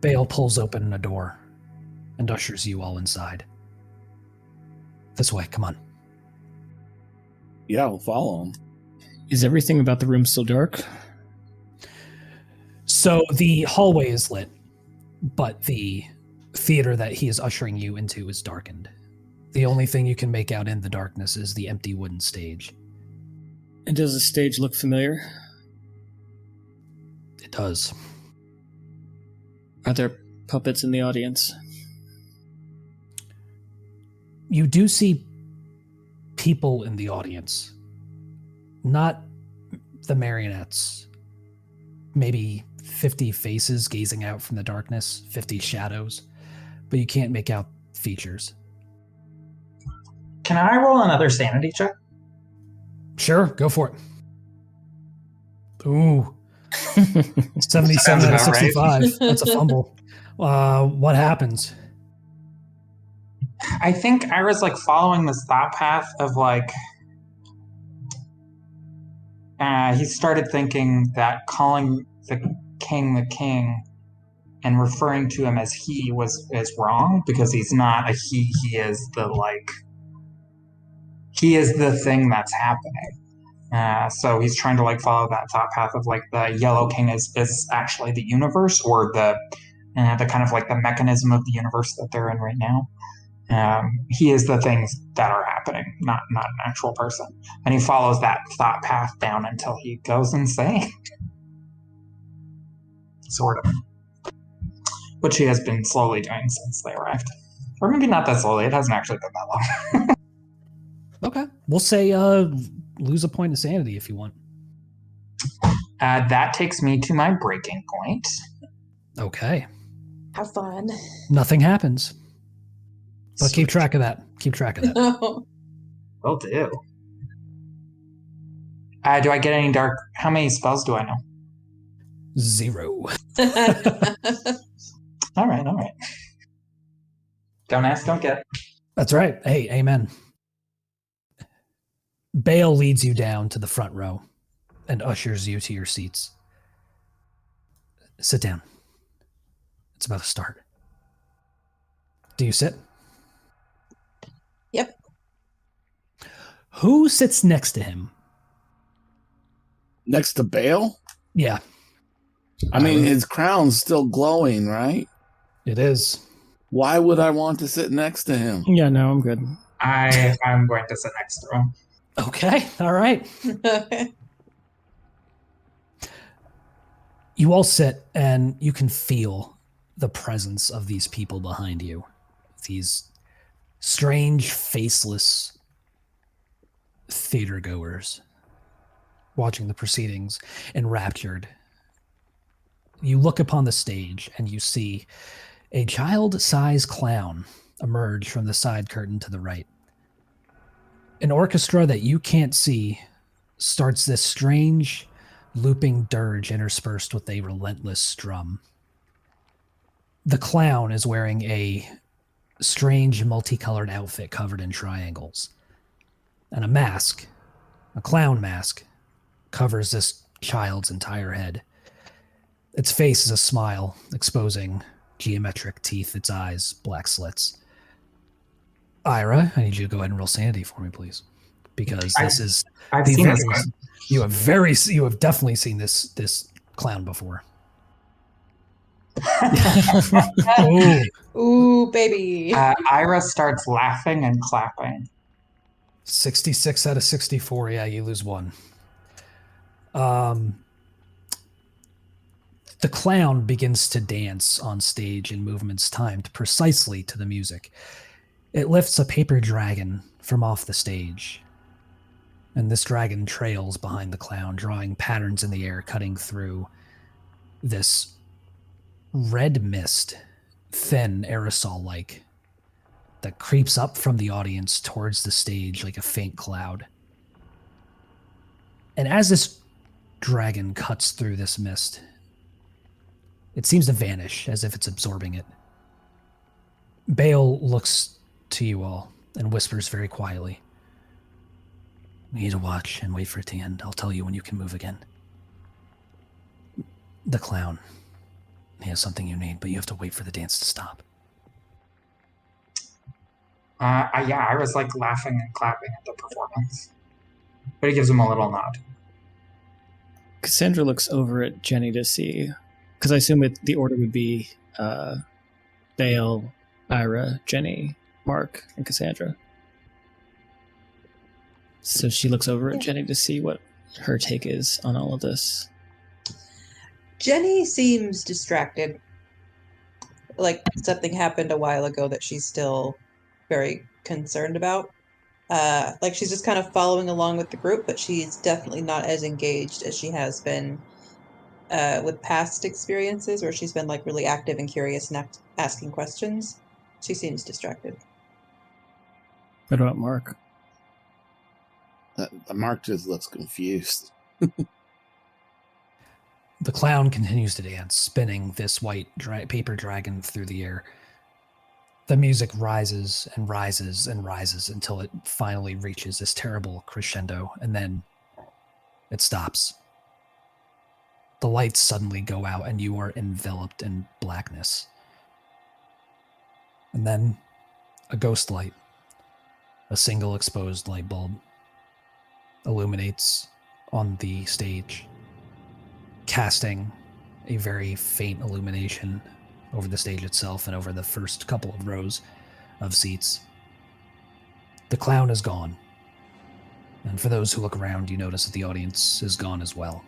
Bale pulls open a door and ushers you all inside. This way, come on. Yeah, we'll follow him. Is everything about the room still dark? So the hallway is lit, but the theater that he is ushering you into is darkened. The only thing you can make out in the darkness is the empty wooden stage. And does the stage look familiar? It does. Are there puppets in the audience? You do see people in the audience, not the marionettes. Maybe 50 faces gazing out from the darkness, 50 shadows, but you can't make out features. Can I roll another sanity check? Sure, go for it. Ooh. 77 Sounds out of about 65. right. That's a fumble. What happens? I think Ira's like following this thought path of like he started thinking that calling the king and referring to him as he is wrong because he's not a he is the thing that's happening. So he's trying to like follow that thought path of like the yellow king is actually the universe or the kind of like the mechanism of the universe that they're in right now. He is the things that are happening, not an actual person. And he follows that thought path down until he goes insane. Sort of. Which he has been slowly doing since they arrived. Or maybe not that slowly, it hasn't actually been that long. Okay. We'll say lose a point of sanity if you want. That takes me to my breaking point. Okay. Have fun. Nothing happens. But Sweet. keep track of that. Keep track of that. No. Will do. Do I get any dark? How many spells do I know? 0. All right. Don't ask, don't get. That's right. Hey, amen. Bale leads you down to the front row and ushers you to your seats. Sit down. It's about to start. Do you sit? Yep. Who sits next to him? Next to Bale? Yeah, I mean, his crown's still glowing, right? it is. Why would I want to sit next to him? Yeah, no, I'm good. I'm going to sit next to him. Okay, all right. You all sit and you can feel the presence of these people behind you. These strange, faceless theater goers watching the proceedings, enraptured. You look upon the stage and you see a child-sized clown emerge from the side curtain to the right. An orchestra that you can't see starts this strange looping dirge interspersed with a relentless strum. The clown is wearing a strange multicolored outfit covered in triangles. And a mask, a clown mask, covers this child's entire head. Its face is a smile, exposing geometric teeth, its eyes, black slits. Ira, I need you to go ahead and roll sanity for me, please. Because this is... I've seen this one. You have definitely seen this clown before. Ooh. Ooh, baby. Ira starts laughing and clapping. 66 out of 64. Yeah, you lose 1. The clown begins to dance on stage in movements timed precisely to the music. It lifts a paper dragon from off the stage, and this dragon trails behind the clown, drawing patterns in the air, cutting through this red mist, thin aerosol-like, that creeps up from the audience towards the stage like a faint cloud. And as this dragon cuts through this mist, it seems to vanish as if it's absorbing it. Bale looks to you all and whispers very quietly, "We need to watch and wait for it to end. I'll tell you when you can move again." The clown, he has something you need, but you have to wait for the dance to stop. I was like laughing and clapping at the performance. But he gives him a little nod. Cassandra looks over at Jenny to see, because I assume the order would be Bale, Ira, Jenny, Mark, and Cassandra. So she looks over at Jenny to see what her take is on all of this. Jenny seems distracted. Like something happened a while ago that she's still very concerned about. Like she's just kind of following along with the group, but she's definitely not as engaged as she has been with past experiences where she's been like really active and curious and asking questions. She seems distracted. What about Mark? Mark just looks confused. The clown continues to dance, spinning this white paper dragon through the air. The music rises and rises and rises until it finally reaches this terrible crescendo, and then it stops. The lights suddenly go out, and you are enveloped in blackness. And then a ghost light, a single exposed light bulb, illuminates on the stage, casting a very faint illumination over the stage itself and over the first couple of rows of seats. The clown is gone. And for those who look around, you notice that the audience is gone as well.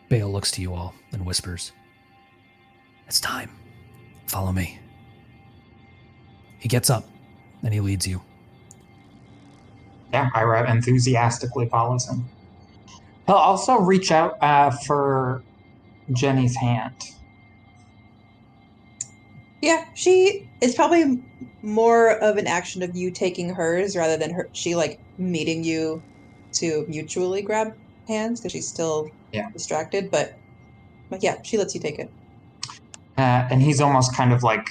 Bale looks to you all and whispers, "It's time. Follow me." He gets up and he leads you. Yeah, Ira enthusiastically follows him. He'll also reach out for Jenny's hand. Yeah, it's probably more of an action of you taking hers rather than she like meeting you to mutually grab hands because she's still distracted. But yeah, she lets you take it. And he's almost kind of like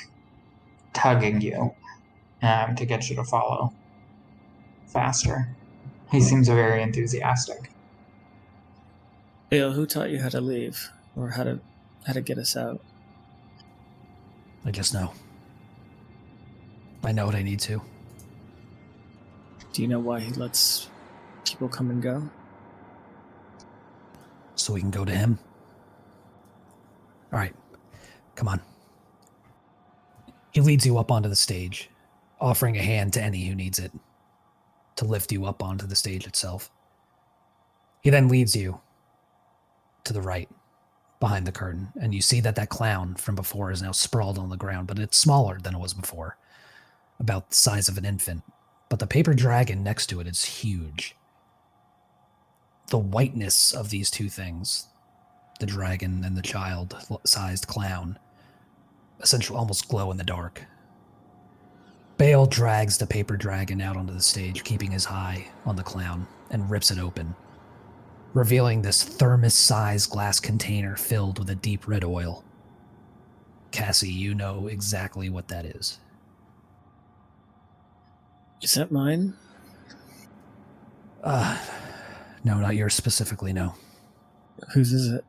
tugging you to get you to follow faster. He seems very enthusiastic. Bale, who taught you how to leave or how to get us out? I just know. I know what I need to. Do you know why he lets people come and go? So we can go to him. All right, come on. He leads you up onto the stage, offering a hand to any who needs it, to lift you up onto the stage itself. He then leads you to the right, behind the curtain, and you see that clown from before is now sprawled on the ground, but it's smaller than it was before, about the size of an infant. But the paper dragon next to it is huge. The whiteness of these two things, the dragon and the child-sized clown, essentially almost glow in the dark. Bale drags the paper dragon out onto the stage, keeping his eye on the clown, and rips it open, revealing this thermos-sized glass container filled with a deep red oil. Cassie, you know exactly what that is. Is that mine? No, not yours specifically, no. Whose is it?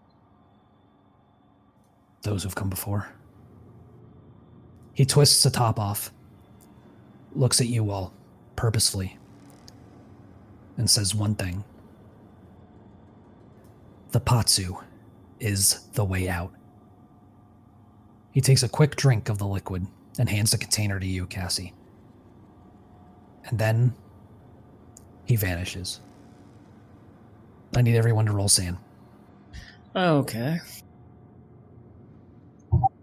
Those who've come before. He twists the top off, looks at you all purposefully, and says one thing. The patsu is the way out. He takes a quick drink of the liquid and hands the container to you, Cassie. And then he vanishes. I need everyone to roll sand. Okay.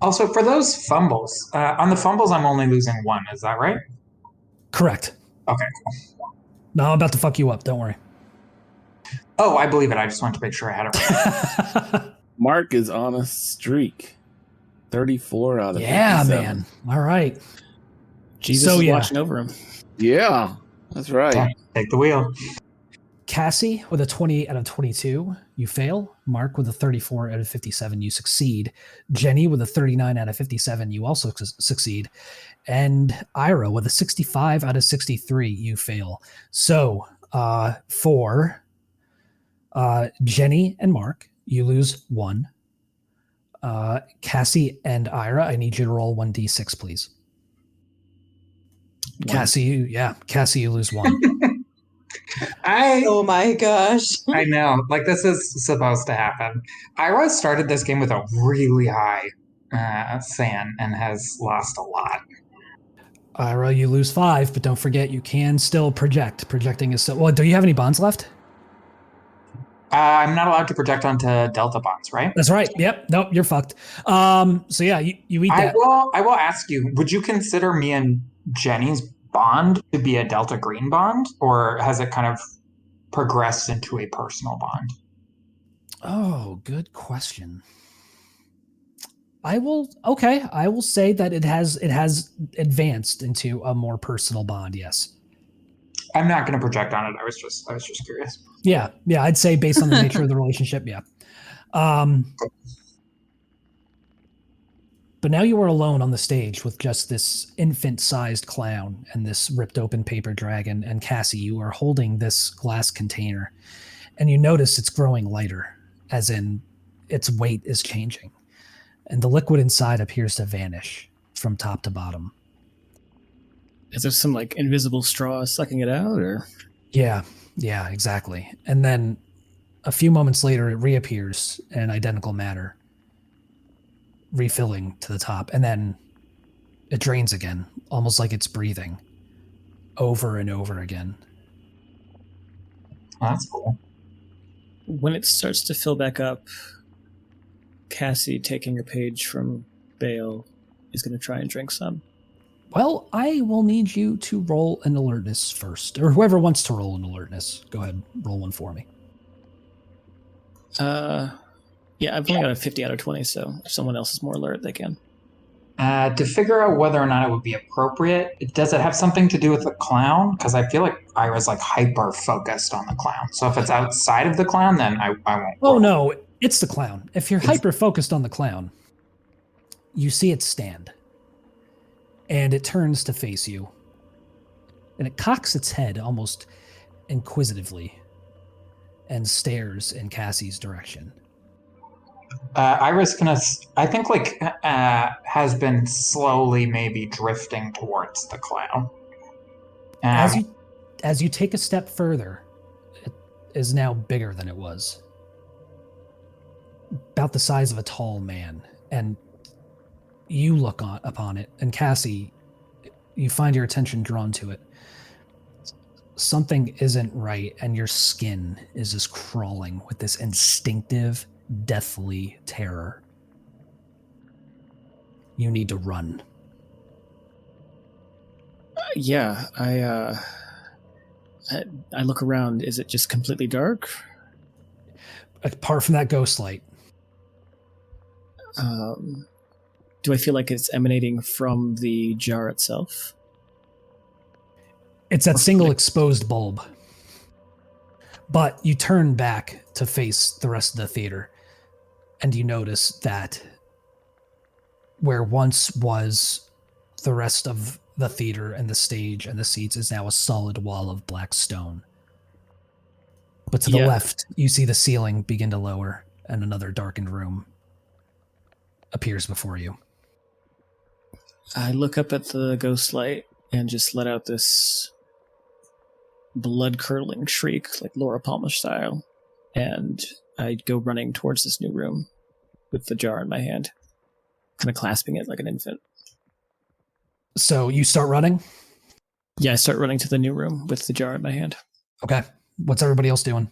Also, for those fumbles, on the fumbles, I'm only losing one. Is that right? Correct. Okay. No, I'm about to fuck you up. Don't worry. Oh, I believe it. I just wanted to make sure I had it right. Mark is on a streak. 34 out of 57. Yeah, man. All right. Jesus is watching over him. Yeah, that's right. Yeah, take the wheel. Cassie, with a 28 out of 22, you fail. Mark, with a 34 out of 57, you succeed. Jenny, with a 39 out of 57, you also succeed. And Ira, with a 65 out of 63, you fail. So, for Jenny and Mark, you lose 1. Cassie and Ira, I need you to roll 1d6, please. Cassie, you lose 1. Oh my gosh. I know. Like, this is supposed to happen. Ira started this game with a really high SAN and has lost a lot. Ira, you lose 5, but don't forget you can still project. Projecting is so... Well, do you have any bonds left? I'm not allowed to project onto Delta bonds, right? That's right. Yep. Nope, you're fucked. So yeah, you eat that. I will ask you, would you consider me and Jenny's bond to be a Delta Green bond, or has it kind of progressed into a personal bond? Oh, good question. I will say that it has advanced into a more personal bond, yes. I'm not going to project on it. I was just curious. Yeah, I'd say based on the nature of the relationship, yeah. But now you are alone on the stage with just this infant-sized clown and this ripped-open paper dragon, and Cassie, you are holding this glass container, and you notice it's growing lighter, as in its weight is changing, and the liquid inside appears to vanish from top to bottom. Is there some like invisible straw sucking it out, or? Yeah, exactly. And then a few moments later, it reappears in an identical manner, refilling to the top, and then it drains again, almost like it's breathing over and over again. Oh, that's cool. When it starts to fill back up, Cassie, taking a page from Bale, is going to try and drink some. Well, I will need you to roll an alertness first, or whoever wants to roll an alertness. Go ahead, roll one for me. Yeah, I've only got a 50 out of 20, so if someone else is more alert, they can. To figure out whether or not it would be appropriate, does it have something to do with the clown? Because I feel like Ira's like hyper focused on the clown. So if it's outside of the clown, then I won't. Oh no, it's the clown. If you're hyper focused on the clown, you see it stand, and it turns to face you, and it cocks its head almost inquisitively, and stares in Cassie's direction. Ira's gonna, I think, like, has been slowly maybe drifting towards the clown. As you take a step further, it is now bigger than it was. About the size of a tall man. And you look upon it, and Cassie, you find your attention drawn to it. Something isn't right, and your skin is just crawling with this instinctive, deathly terror. You need to run. Yeah, I look around. Is it just completely dark? Apart from that ghost light. Do I feel like it's emanating from the jar itself? It's that single exposed bulb. But you turn back to face the rest of the theater, and you notice that where once was the rest of the theater and the stage and the seats is now a solid wall of black stone. But to the left, you see the ceiling begin to lower, and another darkened room appears before you. I look up at the ghost light and just let out this blood-curdling shriek, like Laura Palmer style, and I go running towards this new room with the jar in my hand, kind of clasping it like an infant. So you start running? Yeah, I start running to the new room with the jar in my hand. Okay. What's everybody else doing?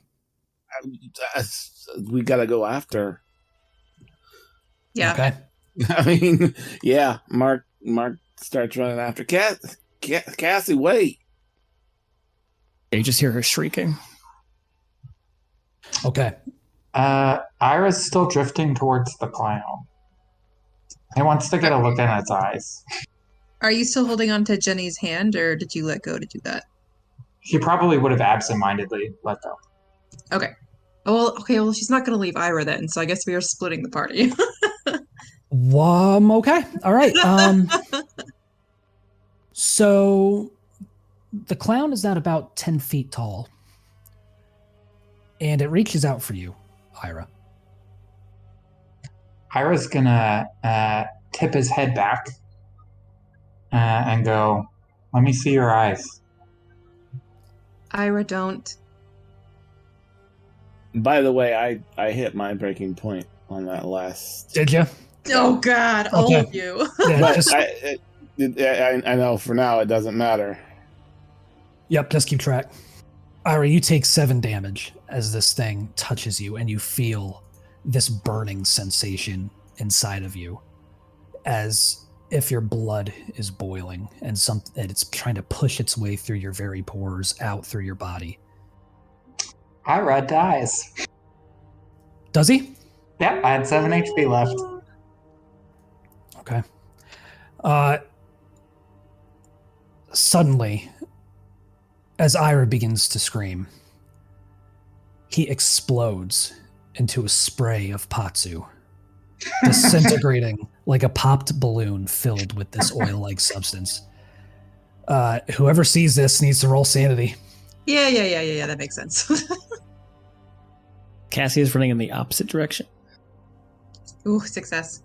We gotta go after. Yeah. Okay. I mean, yeah. Mark starts running after Cassie. Wait. You just hear her shrieking. Okay. Ira's still drifting towards the clown. He wants to get a look in its eyes. Are you still holding on to Jenny's hand, or did you let go to do that? He probably would have absentmindedly let go. Okay. Well, she's not going to leave Ira then, so I guess we are splitting the party. Okay. All right. So the clown is at about 10 feet tall, and it reaches out for you, Ira. Ira's gonna tip his head back and go, "Let me see your eyes." Ira, don't. By the way, I hit my breaking point on that last. Did you? Oh God, all of you. Yeah, but I know for now it doesn't matter. Yep, just keep track. Ira, you take 7 damage as this thing touches you, and you feel this burning sensation inside of you as if your blood is boiling and it's trying to push its way through your very pores out through your body. Ira dies. Does he? Yep, I had 7 HP left. Okay. Suddenly, as Ira begins to scream, he explodes into a spray of patsu, disintegrating like a popped balloon filled with this oil-like substance. Whoever sees this needs to roll sanity. Yeah. That makes sense. Cassie is running in the opposite direction. Ooh, success.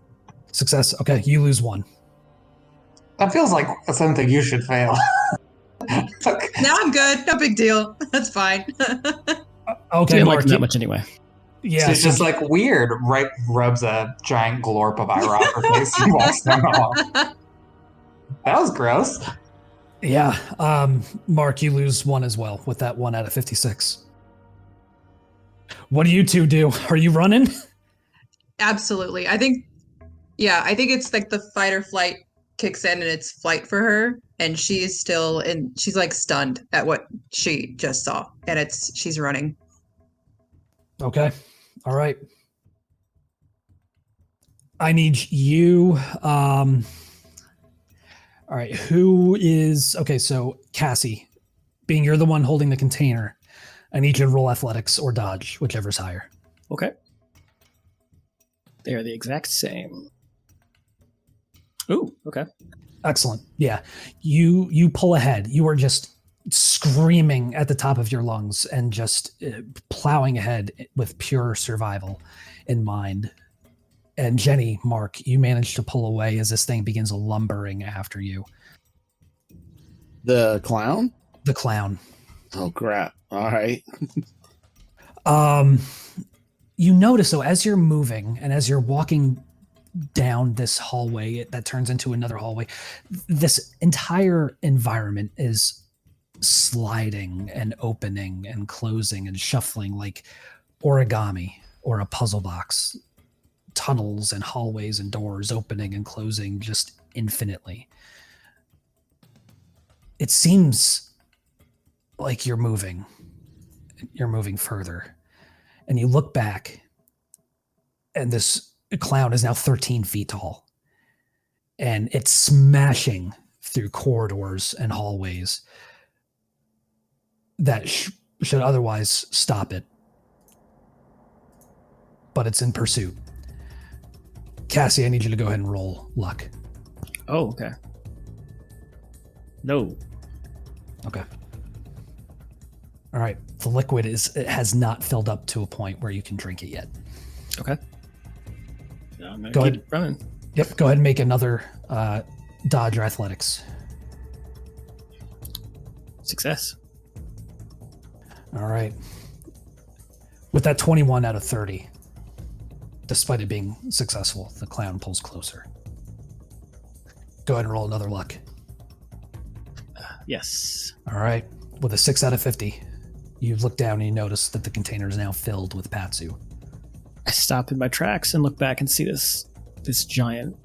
Success. Okay, you lose 1. That feels like something you should fail. Now I'm good. No big deal. That's fine. Okay, Didn't Mark. like him that much anyway. Yeah, She's just like weird, right? Rubs a giant glorp of Ira off her face and walks down the hall. That was gross. Yeah, Mark, you lose 1 as well with that 1 out of 56. What do you two do? Are you running? Absolutely. I think it's like the fight or flight kicks in and it's flight for her. And she's like stunned at what she just saw. And she's running. Okay. All right. I need you. All right. Okay, so Cassie, being you're the one holding the container, I need you to roll athletics or dodge, whichever's higher. Okay. They are the exact same. Ooh, okay. Excellent. Yeah. You pull ahead. You are just screaming at the top of your lungs and just plowing ahead with pure survival in mind. And Jenny, Mark, you manage to pull away as this thing begins lumbering after you. The clown? The clown. Oh, crap. All right. You notice, though, as you're moving and as you're walking down this hallway that turns into another hallway, this entire environment is sliding and opening and closing and shuffling like origami or a puzzle box. Tunnels and hallways and doors opening and closing just infinitely. It seems like you're moving further, and you look back and this clown is now 13 feet tall, and it's smashing through corridors and hallways that should otherwise stop it, but it's in pursuit. Cassie, I need you to go ahead and roll luck. Oh, okay. No. Okay. All right. The liquid has not filled up to a point where you can drink it yet. Okay. I'm gonna Go keep ahead. running. Yep. Go ahead and make another dodge or athletics. Success. All right. With that 21 out of 30, despite it being successful, the clown pulls closer. Go ahead and roll another luck. Yes. All right. With a 6 out of 50, you look down and you notice that the container is now filled with patsu. I stop in my tracks and look back and see this giant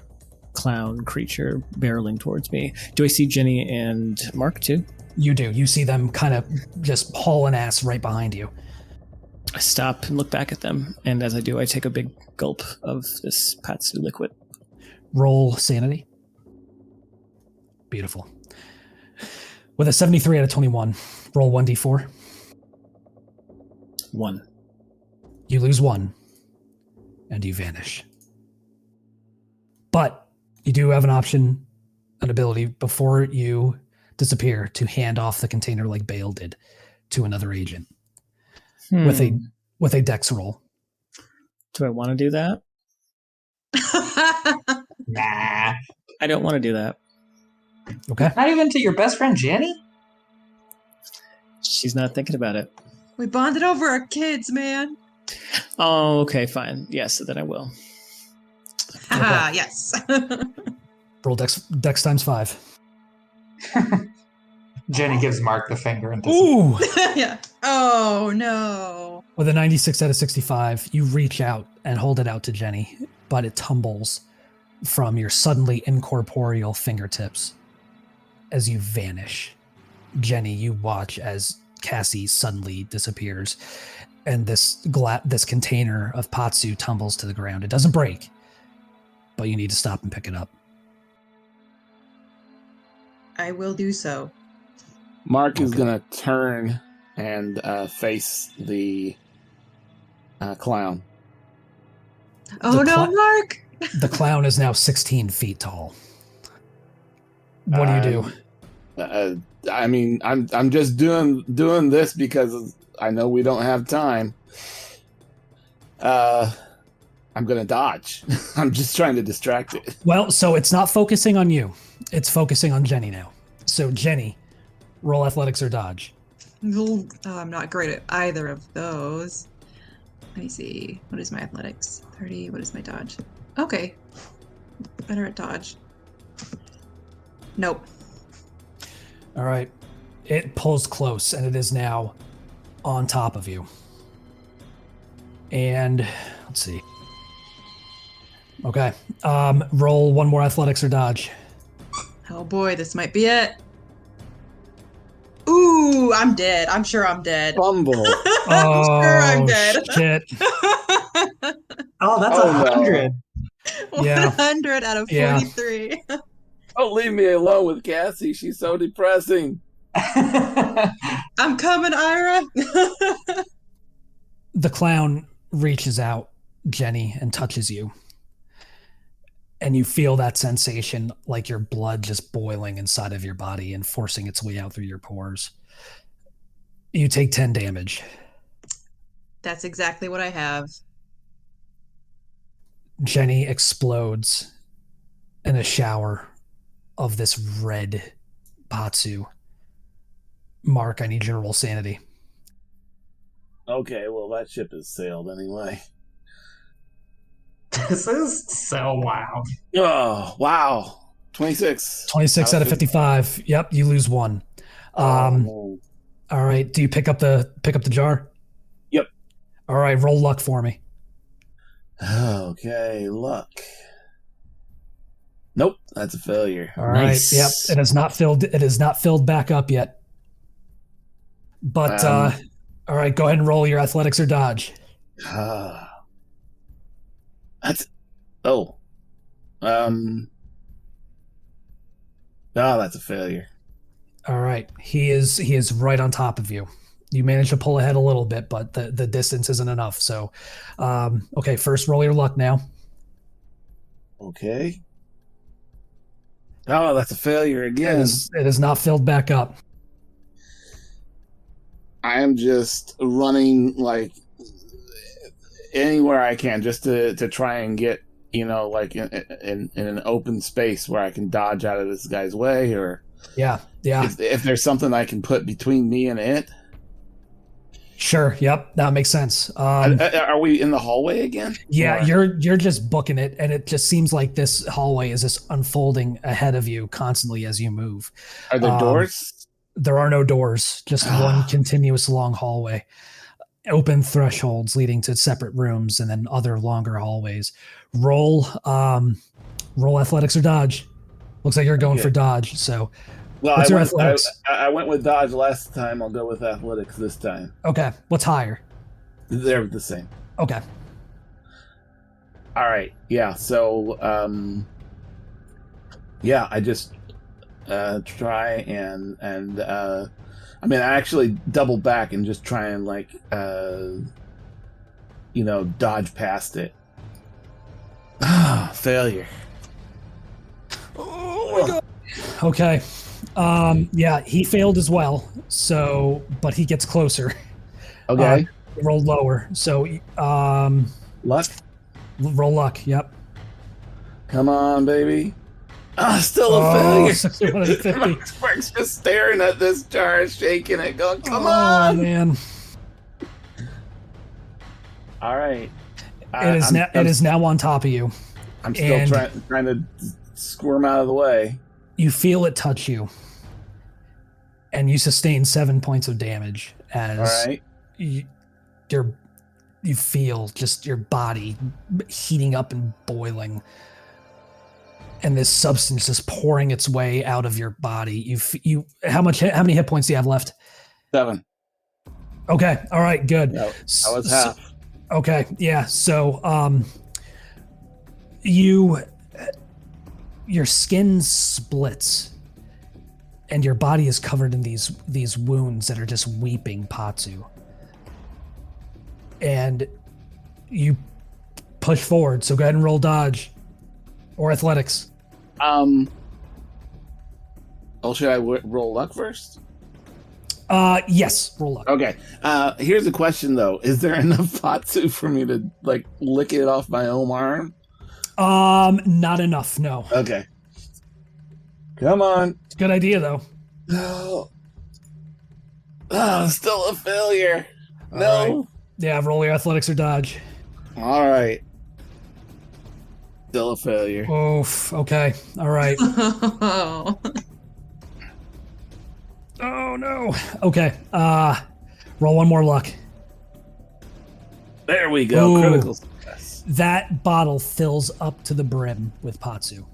clown creature barreling towards me. Do I see Jenny and Mark too? You do. You see them kind of just hauling ass right behind you. I stop and look back at them, and as I do, I take a big gulp of this patsu liquid. Roll sanity. Beautiful. With a 73 out of 21, roll 1d4. 1. You lose 1, and you vanish. But you do have an ability, before you disappear, to hand off the container like Bale did to another agent with a dex roll. Do I want to do that? Nah. I don't want to do that. Okay. Not even to your best friend Jenny? She's not thinking about it. We bonded over our kids, man. Oh, okay, fine. Yes, then I will. Haha, yes. Roll dex times 5. Jenny gives Mark the finger and Ooh! Yeah. Oh, no. With a 96 out of 65, you reach out and hold it out to Jenny, but it tumbles from your suddenly incorporeal fingertips as you vanish. Jenny, you watch as Cassie suddenly disappears, and this container of patsu tumbles to the ground. It doesn't break, but you need to stop and pick it up. I will do so. Mark is going to turn and face the clown. Oh no, Mark! The clown is now 16 feet tall. What do you do? I mean, I'm just doing this because I know we don't have time. I'm gonna dodge. I'm just trying to distract it. Well, so it's not focusing on you. It's focusing on Jenny now. So Jenny, roll athletics or dodge. Oh, I'm not great at either of those. Let me see. What is my athletics? 30. What is my dodge? Okay. Better at dodge. Nope. All right. It pulls close, and it is now on top of you. And let's see. Okay. Roll one more athletics or dodge. Oh boy, this might be it. Ooh, I'm dead. I'm sure I'm dead. Fumble. I'm sure I'm dead. Shit. Oh, that's 100. Yeah. 100 out of 43. Yeah. Don't leave me alone with Cassie. She's so depressing. I'm coming, Ira. The clown reaches out, Jenny, and touches you. And you feel that sensation like your blood just boiling inside of your body and forcing its way out through your pores. You take 10 damage. That's exactly what I have. Jenny explodes in a shower of this red patsu. Mark, I need you to roll sanity. Okay, well, that ship has sailed anyway. This is so loud. Oh, wow. 26. 26 out of 55. Yep, you lose one. All right, do you pick up the jar? Yep. All right, roll luck for me. Okay, luck. Nope, that's a failure. All right. Nice. Yep, it is not filled back up yet. But all right, go ahead and roll your athletics or dodge. That's that's a failure. All right. He is right on top of you. You managed to pull ahead a little bit, but the distance isn't enough. So okay, first roll your luck now. Okay. Oh, that's a failure again. It is not filled back up. I am just running like anywhere I can just to try and get, like in an open space where I can dodge out of this guy's way, or Yeah. if there's something I can put between me and it. Sure. Yep. That makes sense. Are we in the hallway again? Yeah, Or- you're just booking it, and it just seems like this hallway is just unfolding ahead of you constantly as you move. Are there doors? There are no doors, just one continuous long hallway. Open thresholds leading to separate rooms, and then other longer hallways. Roll athletics or dodge. Looks like you're going for dodge. So, Well, what's your athletics? I went with dodge last time. I'll go with athletics this time. Okay, what's higher? They're the same. Okay. All right. Yeah. So, I just try and I actually double back and just try and dodge past it. Failure. Oh my god. Okay. Yeah, he failed as well. So, but he gets closer. Okay. Rolled lower. So, Luck. roll luck. Yep. Come on, baby. Still a failure. 61 out of 50. Mark's just staring at this jar, shaking it, going, "Come Oh, on, man. All right. It is now on top of you. I'm still and- trying to squirm out of the way. You feel it touch you, and you sustain 7 points of damage as All right. you feel just your body heating up and boiling. and this substance is pouring its way out of your body. How many hit points do you have left? 7. Okay. All right. Good. That was half. Okay. Yeah. So, your skin splits, and your body is covered in these wounds that are just weeping patsu. And you push forward. So go ahead and roll dodge or athletics. Should I roll luck first? Yes, roll luck. Okay. Here's a question though: is there enough patsu for me to like lick it off my own arm? Not enough. No. Okay. Come on. It's a good idea though. No. Oh, still a failure. All No. right. Yeah, roll your athletics or dodge. All right. Still a failure. Oof. Okay. All right. Oh. Oh no. Okay. Roll one more luck. There we go. Ooh. Critical success. That bottle fills up to the brim with patsu.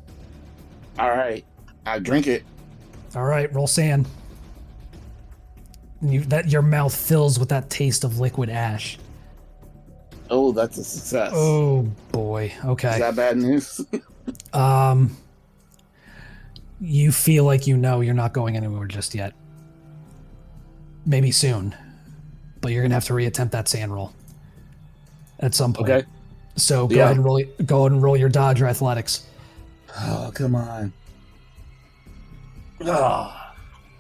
All right. I drink it. All right. Roll sand. Your mouth fills with that taste of liquid ash. Oh, that's a success. Oh boy. Okay. Is that bad news? You feel like you're not going anywhere just yet. Maybe soon, but you're gonna have to reattempt that sand roll at some point. Okay. So go ahead and roll your dodge or athletics. Oh, come on. Oh.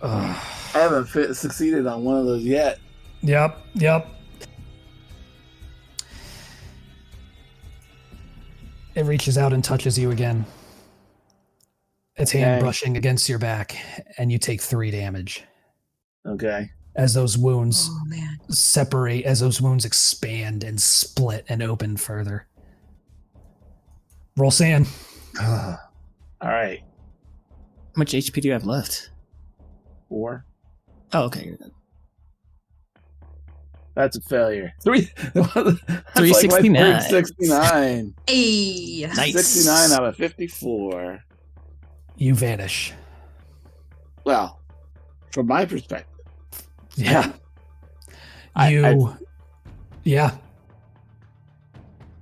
I haven't succeeded on one of those yet. Yep. It reaches out and touches you again. Its hand brushing against your back, and you take 3 damage. Okay. As those wounds separate, as those wounds expand and split and open further. Roll sand. All right. How much HP do you have left? 4. Oh, okay. You're good. That's a failure. 369. 369. Hey. Nice. 69 out of 54. You vanish. Well, from my perspective. Yeah. Yeah.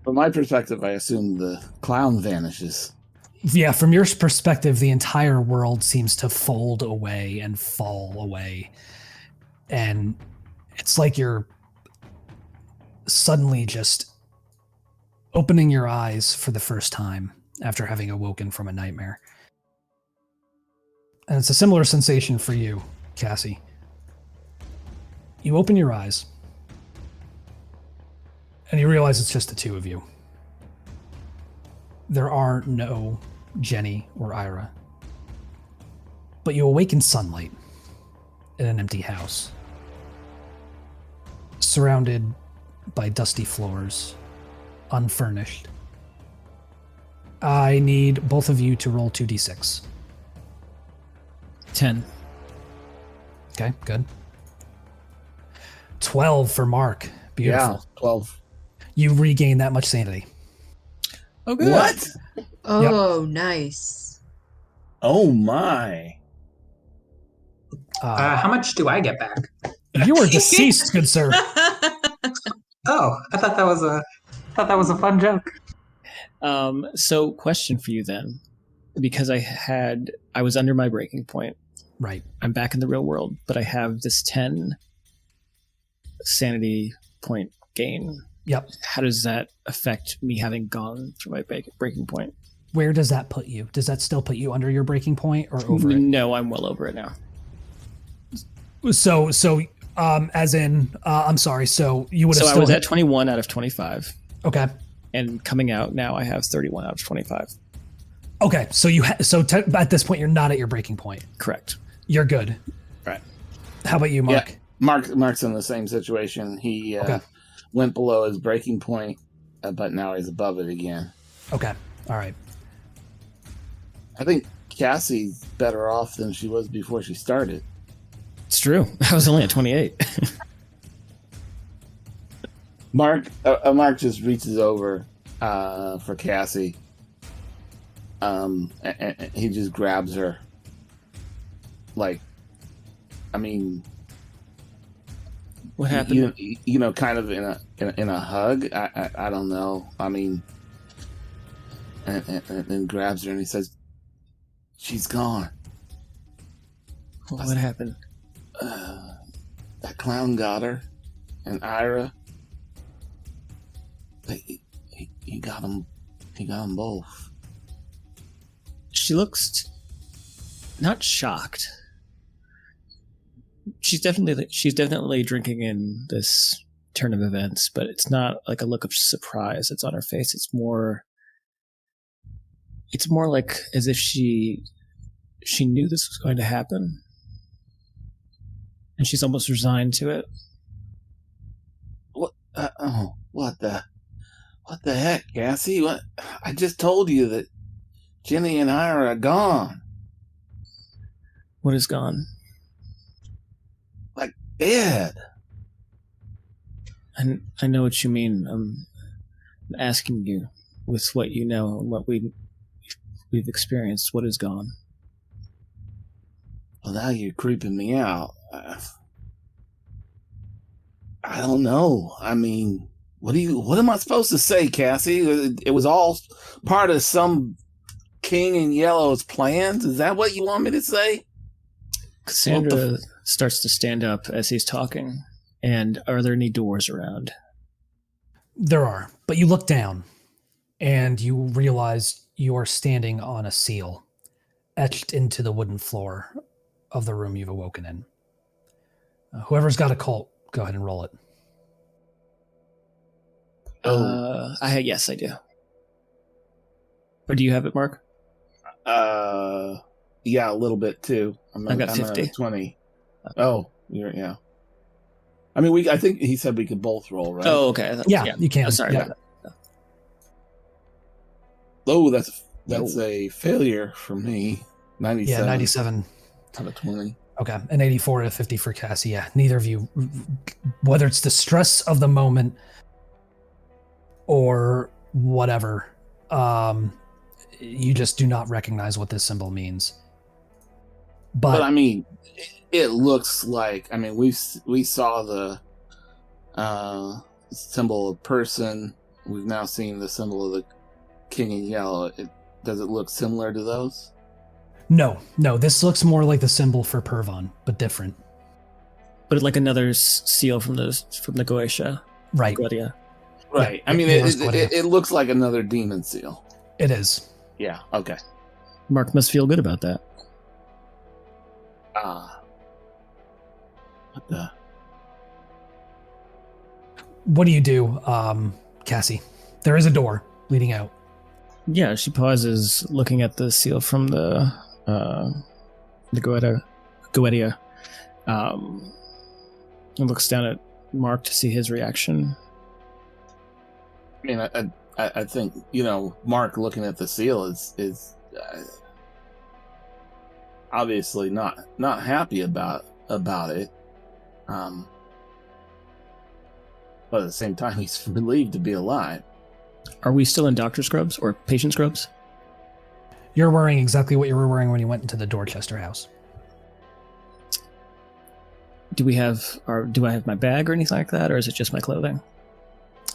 From my perspective, I assume the clown vanishes. Yeah, from your perspective, the entire world seems to fold away and fall away. And it's like you're suddenly just opening your eyes for the first time after having awoken from a nightmare. And it's a similar sensation for you, Cassie. You open your eyes, and you realize it's just the two of you. There are no Jenny or Ira. But you awake in sunlight in an empty house, surrounded by dusty floors, unfurnished. I need both of you to roll 2d6. 10. Okay, good. 12 for Mark. Beautiful. Yeah, 12. You regain that much sanity. Oh, good. What? Oh, nice. Oh, my. How much do I get back? You are deceased, good sir. Oh, I thought that was a fun joke. So question for you then, because I was under my breaking point. Right. I'm back in the real world, but I have this 10 sanity point gain. Yep. How does that affect me having gone through my breaking point? Where does that put you? Does that still put you under your breaking point or over it? No, I'm well over it now. So, as in, I'm sorry. So you would have. So still I was hit- at 21 out of 25. Okay. And coming out now, I have 31 out of 25. Okay. So at this point, you're not at your breaking point. Correct. You're good. Right. How about you, Mark? Yeah. Mark's in the same situation. He Okay. went below his breaking point, but now he's above it again. Okay. All right. I think Cassie's better off than she was before she started. It's true. I was only at 28. Mark just reaches over for Cassie And he just grabs her. Like, I mean, What happened? You know, kind of in a hug. I don't know. I mean, and grabs her and he says, "She's gone." What happened? That clown got her, and Ira. He got them. He got them both. She looks not shocked. She's definitely drinking in this turn of events, but it's not like a look of surprise that's on her face. It's more like as if she knew this was going to happen, and she's almost resigned to it. What? What the heck, Cassie? What? I just told you that Jenny and Ira are gone. What is gone? Like dead. And I know what you mean. I'm asking you, with what you know and what we've experienced, what is gone? Well, now you're creeping me out. I don't know. I mean, what am I supposed to say, Cassie? It was all part of some King in Yellow's plans? Is that what you want me to say? Cassandra starts to stand up as he's talking. And are there any doors around? There are, but you look down and you realize you are standing on a seal etched into the wooden floor of the room you've awoken in. Whoever's got a cult, go ahead and roll it. Yes, I do. Or do you have it, Mark? Yeah, a little bit too. I got 50. 20. Oh, yeah. I mean, I think he said we could both roll, right? Oh, okay. Yeah, you can. Oh, sorry Yeah. about that. Oh, that's a failure for me. 97. Yeah, 97. Out of 20. Okay, and 84 to 50 for Cassie. Yeah, neither of you, whether it's the stress of the moment or whatever, you just do not recognize what this symbol means. But I mean, it looks like, I mean, we saw the symbol of person. We've now seen the symbol of the King in Yellow. Does it look similar to those? No, this looks more like the symbol for Pervon, but different. But like another seal from the Goetia. Right. Goetia. Right. Yeah, I mean, Goetia. it looks like another demon seal. It is. Yeah. Okay. Mark must feel good about that. What the? What do you do, Cassie? There is a door leading out. Yeah, she pauses, looking at the seal from the Goetia, and looks down at Mark to see his reaction. I mean, I think, you know, Mark looking at the seal is obviously not happy about it. But at the same time, he's relieved to be alive. Are we still in doctor scrubs or patient scrubs? You're wearing exactly what you were wearing when you went into the Dorchester House. Do I have my bag or anything like that, or is it just my clothing?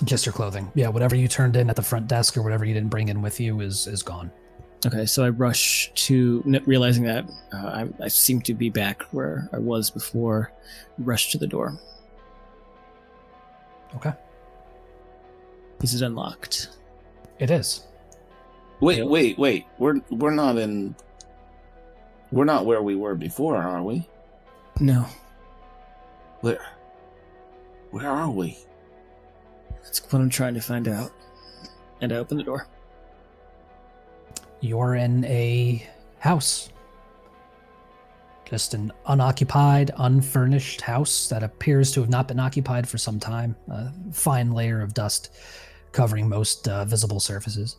Just your clothing. Yeah, whatever you turned in at the front desk or whatever you didn't bring in with you is gone. Okay, so I rush to, realizing that I seem to be back where I was before, rush to the door. Okay. Is it unlocked? It is. Wait. We're not where we were before, are we? No. Where are we? That's what I'm trying to find out. And I open the door. You're in a house. Just an unoccupied, unfurnished house that appears to have not been occupied for some time. A fine layer of dust covering most visible surfaces.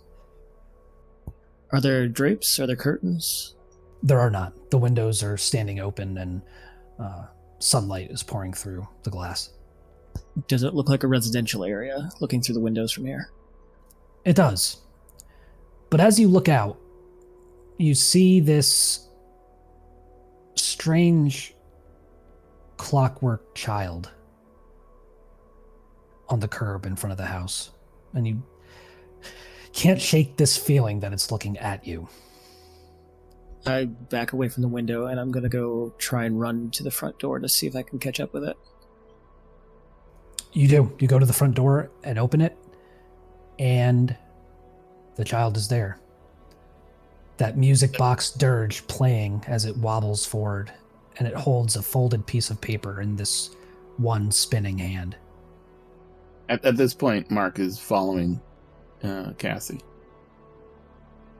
Are there drapes? Are there curtains? There are not. The windows are standing open and sunlight is pouring through the glass. Does it look like a residential area, looking through the windows from here? It does. But as you look out, you see this strange clockwork child on the curb in front of the house, and you can't shake this feeling that it's looking at you. I back away from the window, and I'm going to go try and run to the front door to see if I can catch up with it. You do. You go to the front door and open it, and the child is there. That music box dirge playing as it wobbles forward, and it holds a folded piece of paper in this one spinning hand. At this point, Mark is following Cassie.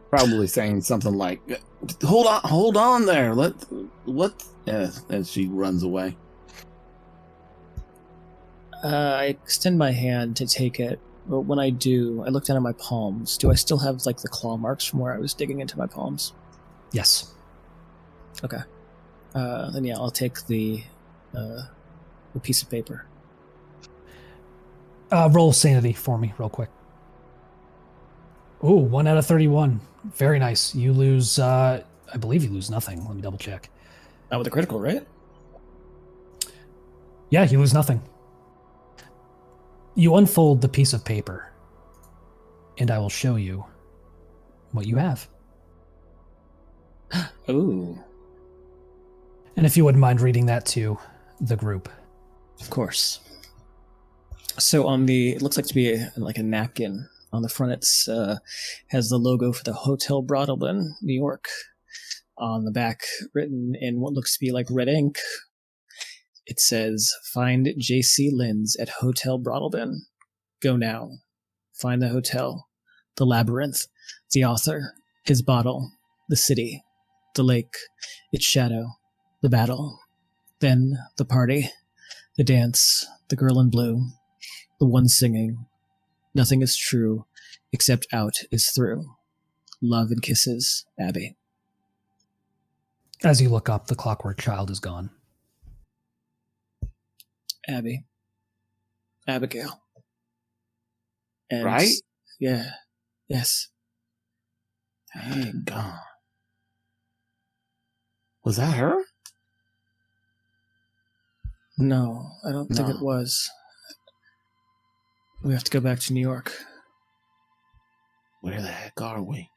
Probably saying something like, hold on there. As she runs away. I extend my hand to take it, but when I do, I look down at my palms. Do I still have like the claw marks from where I was digging into my palms? Yes. Okay. Then yeah, I'll take the piece of paper. Roll sanity for me real quick. Ooh, 1 out of 31. Very nice. You lose, I believe you lose nothing. Let me double check. Not with a critical, right? Yeah, you lose nothing. You unfold the piece of paper, and I will show you what you have. Ooh. And if you wouldn't mind reading that to the group. Of course. So on it looks like to be like a napkin. On the front, it's has the logo for the Hotel Broadalbin, New York. On the back, written in what looks to be like red ink, it says, "Find J.C. Linz at Hotel Broadalbin. Go now. Find the hotel, the labyrinth, the author, his bottle, the city, the lake, its shadow, the battle, then the party, the dance, the girl in blue, the one singing. Nothing is true, except out is through. Love and kisses, Abby." As you look up, the clockwork child is gone. Abby. Abigail. And Right? Yeah. Yes. Dang God. Was that her? No, I don't think No. it was. We have to go back to New York. Where the heck are we?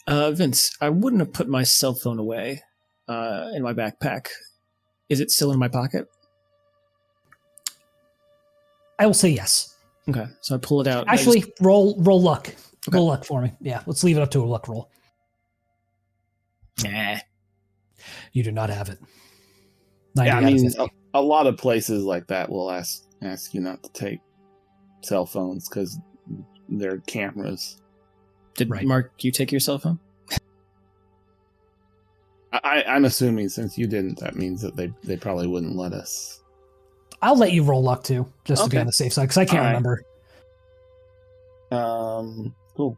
Vince, I wouldn't have put my cell phone away in my backpack. Is it still in my pocket? I will say yes. Okay, so I pull it out. Actually, roll luck. Okay. Roll luck for me. Yeah, let's leave it up to a luck roll. Nah. You do not have it. Yeah, I 90 out of mean, 50. a lot of places like that will ask you not to take cell phones because they're cameras. Did Right. Mark, you take your cell phone? I'm assuming since you didn't, that means that they probably wouldn't let us. I'll let you roll luck too, just to be Okay. on the safe side, because I can't All right. remember. Cool.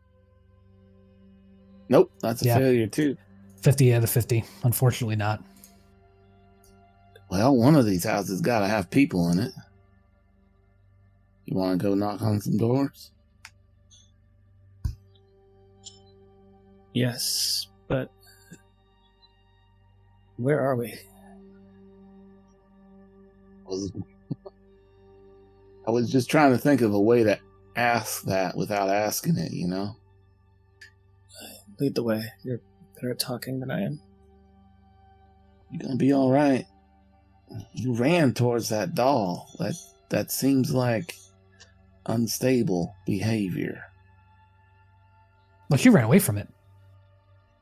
Nope, that's a Yeah. failure too. 50 out of 50. Unfortunately not. Well, one of these houses got to have people in it. You want to go knock on some doors? Yes, but where are we? I was just trying to think of a way to ask that without asking it, you know? Lead the way. You're better at talking than I am. You're going to be all right. You ran towards that doll. That seems like unstable behavior. But she ran away from it.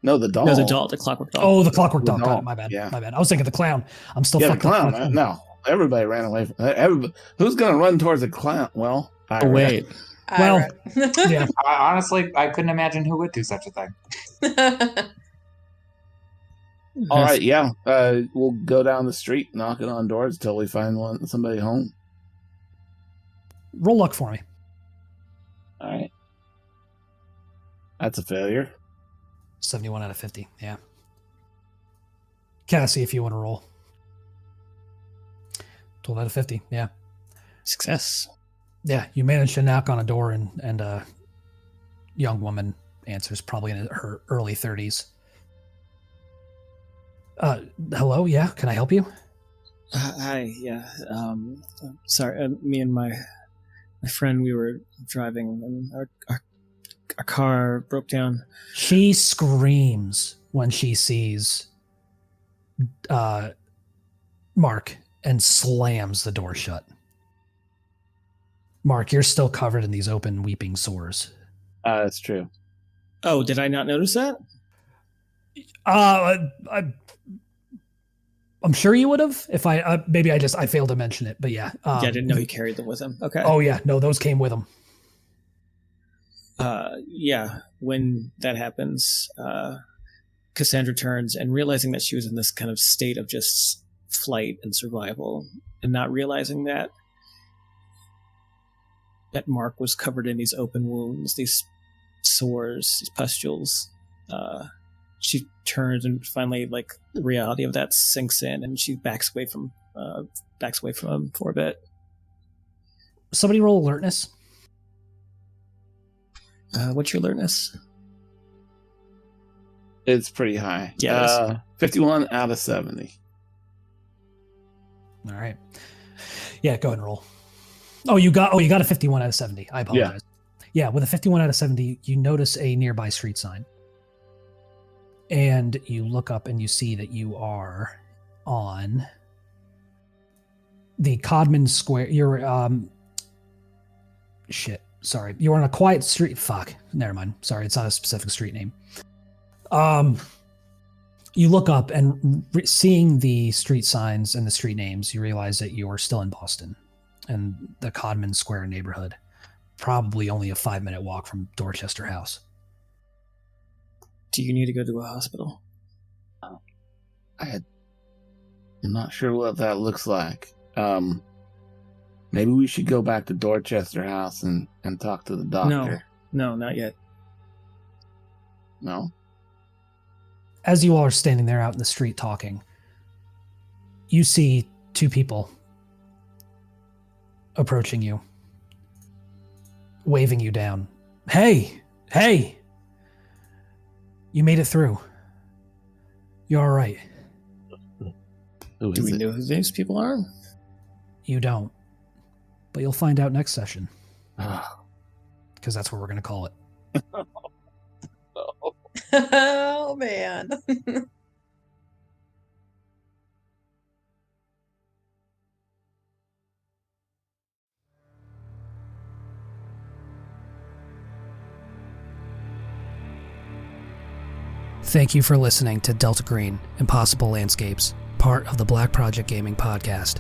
No, the doll. No, the doll, the clockwork doll. Oh, the clockwork The doll. Got doll. it. My bad. Yeah. My bad. I was thinking the clown. I'm still Yeah, the fucked up. clown. No, everybody ran away from everybody. Who's going to run towards a clown? Well, Oh, wait. Well, yeah. Honestly, I couldn't imagine who would do such a thing. All right, yeah. We'll go down the street, knocking on doors till we find somebody home. Roll luck for me. All right. That's a failure. 71 out of 50. Yeah. Cassie, if you want to roll. 12 out of 50. Yeah. Success. Yeah. You managed to knock on a door and a young woman answers, probably in her early 30s. Hello, yeah, can I help you? Hi, yeah. Sorry, me and my friend, we were driving, and our car broke down. She screams when she sees Mark and slams the door shut. Mark, you're still covered in these open weeping sores. That's true. Oh, did I not notice that? I'm sure you would have if I maybe I failed to mention it, but yeah. Yeah, I didn't know he carried them with him. Okay. Oh yeah, no, those came with him. Yeah, when that happens, Cassandra turns, and realizing that she was in this kind of state of just flight and survival, and not realizing that Mark was covered in these open wounds, these sores, these pustules. She turns, and finally, like, the reality of that sinks in, and she backs away from him for a bit. Somebody roll alertness. What's your alertness? It's pretty high. Yeah. 51 out of 70. All right. Yeah, go ahead and roll. You got a 51 out of 70. I apologize. Yeah, with a 51 out of 70, you notice a nearby street sign. And you look up and you see that you are on the Codman Square. You're sorry. You're on a quiet street. Fuck. Never mind. Sorry, it's not a specific street name. You look up and seeing the street signs and the street names, you realize that you are still in Boston and the Codman Square neighborhood. Probably only a 5-minute walk from Dorchester House. Do you need to go to a hospital? I'm not sure what that looks like. Maybe we should go back to Dorchester House and talk to the doctor. No, not yet. No? As you all are standing there out in the street talking, you see two people approaching you, waving you down. Hey! You made it through. You're all right. Who Do is we it? know who these people are? You don't. But you'll find out next session. Oh. Because that's what we're going to call it. Oh, man. Thank you for listening to Delta Green Impossible Landscapes, part of the Black Project Gaming podcast.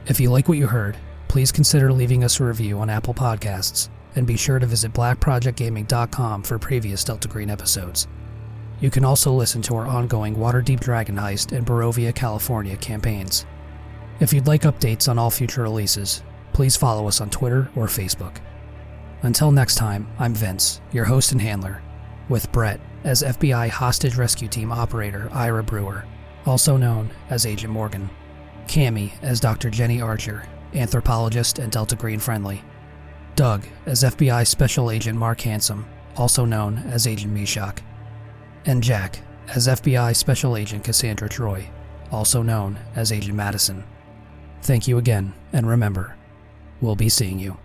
If you like what you heard, please consider leaving us a review on Apple Podcasts, and be sure to visit blackprojectgaming.com for previous Delta Green episodes. You can also listen to our ongoing Waterdeep Dragon Heist and Barovia, California campaigns. If you'd like updates on all future releases, please follow us on Twitter or Facebook. Until next time, I'm Vince, your host and handler, with Brett as FBI Hostage Rescue Team Operator Ira Breuer, also known as Agent Morgan, Cami as Dr. Jenny Archer, Anthropologist and Delta Green Friendly, Doug as FBI Special Agent Mark Hansom, also known as Agent Meshach, and Jack as FBI Special Agent Cassandra Troy, also known as Agent Madison. Thank you again, and remember, we'll be seeing you.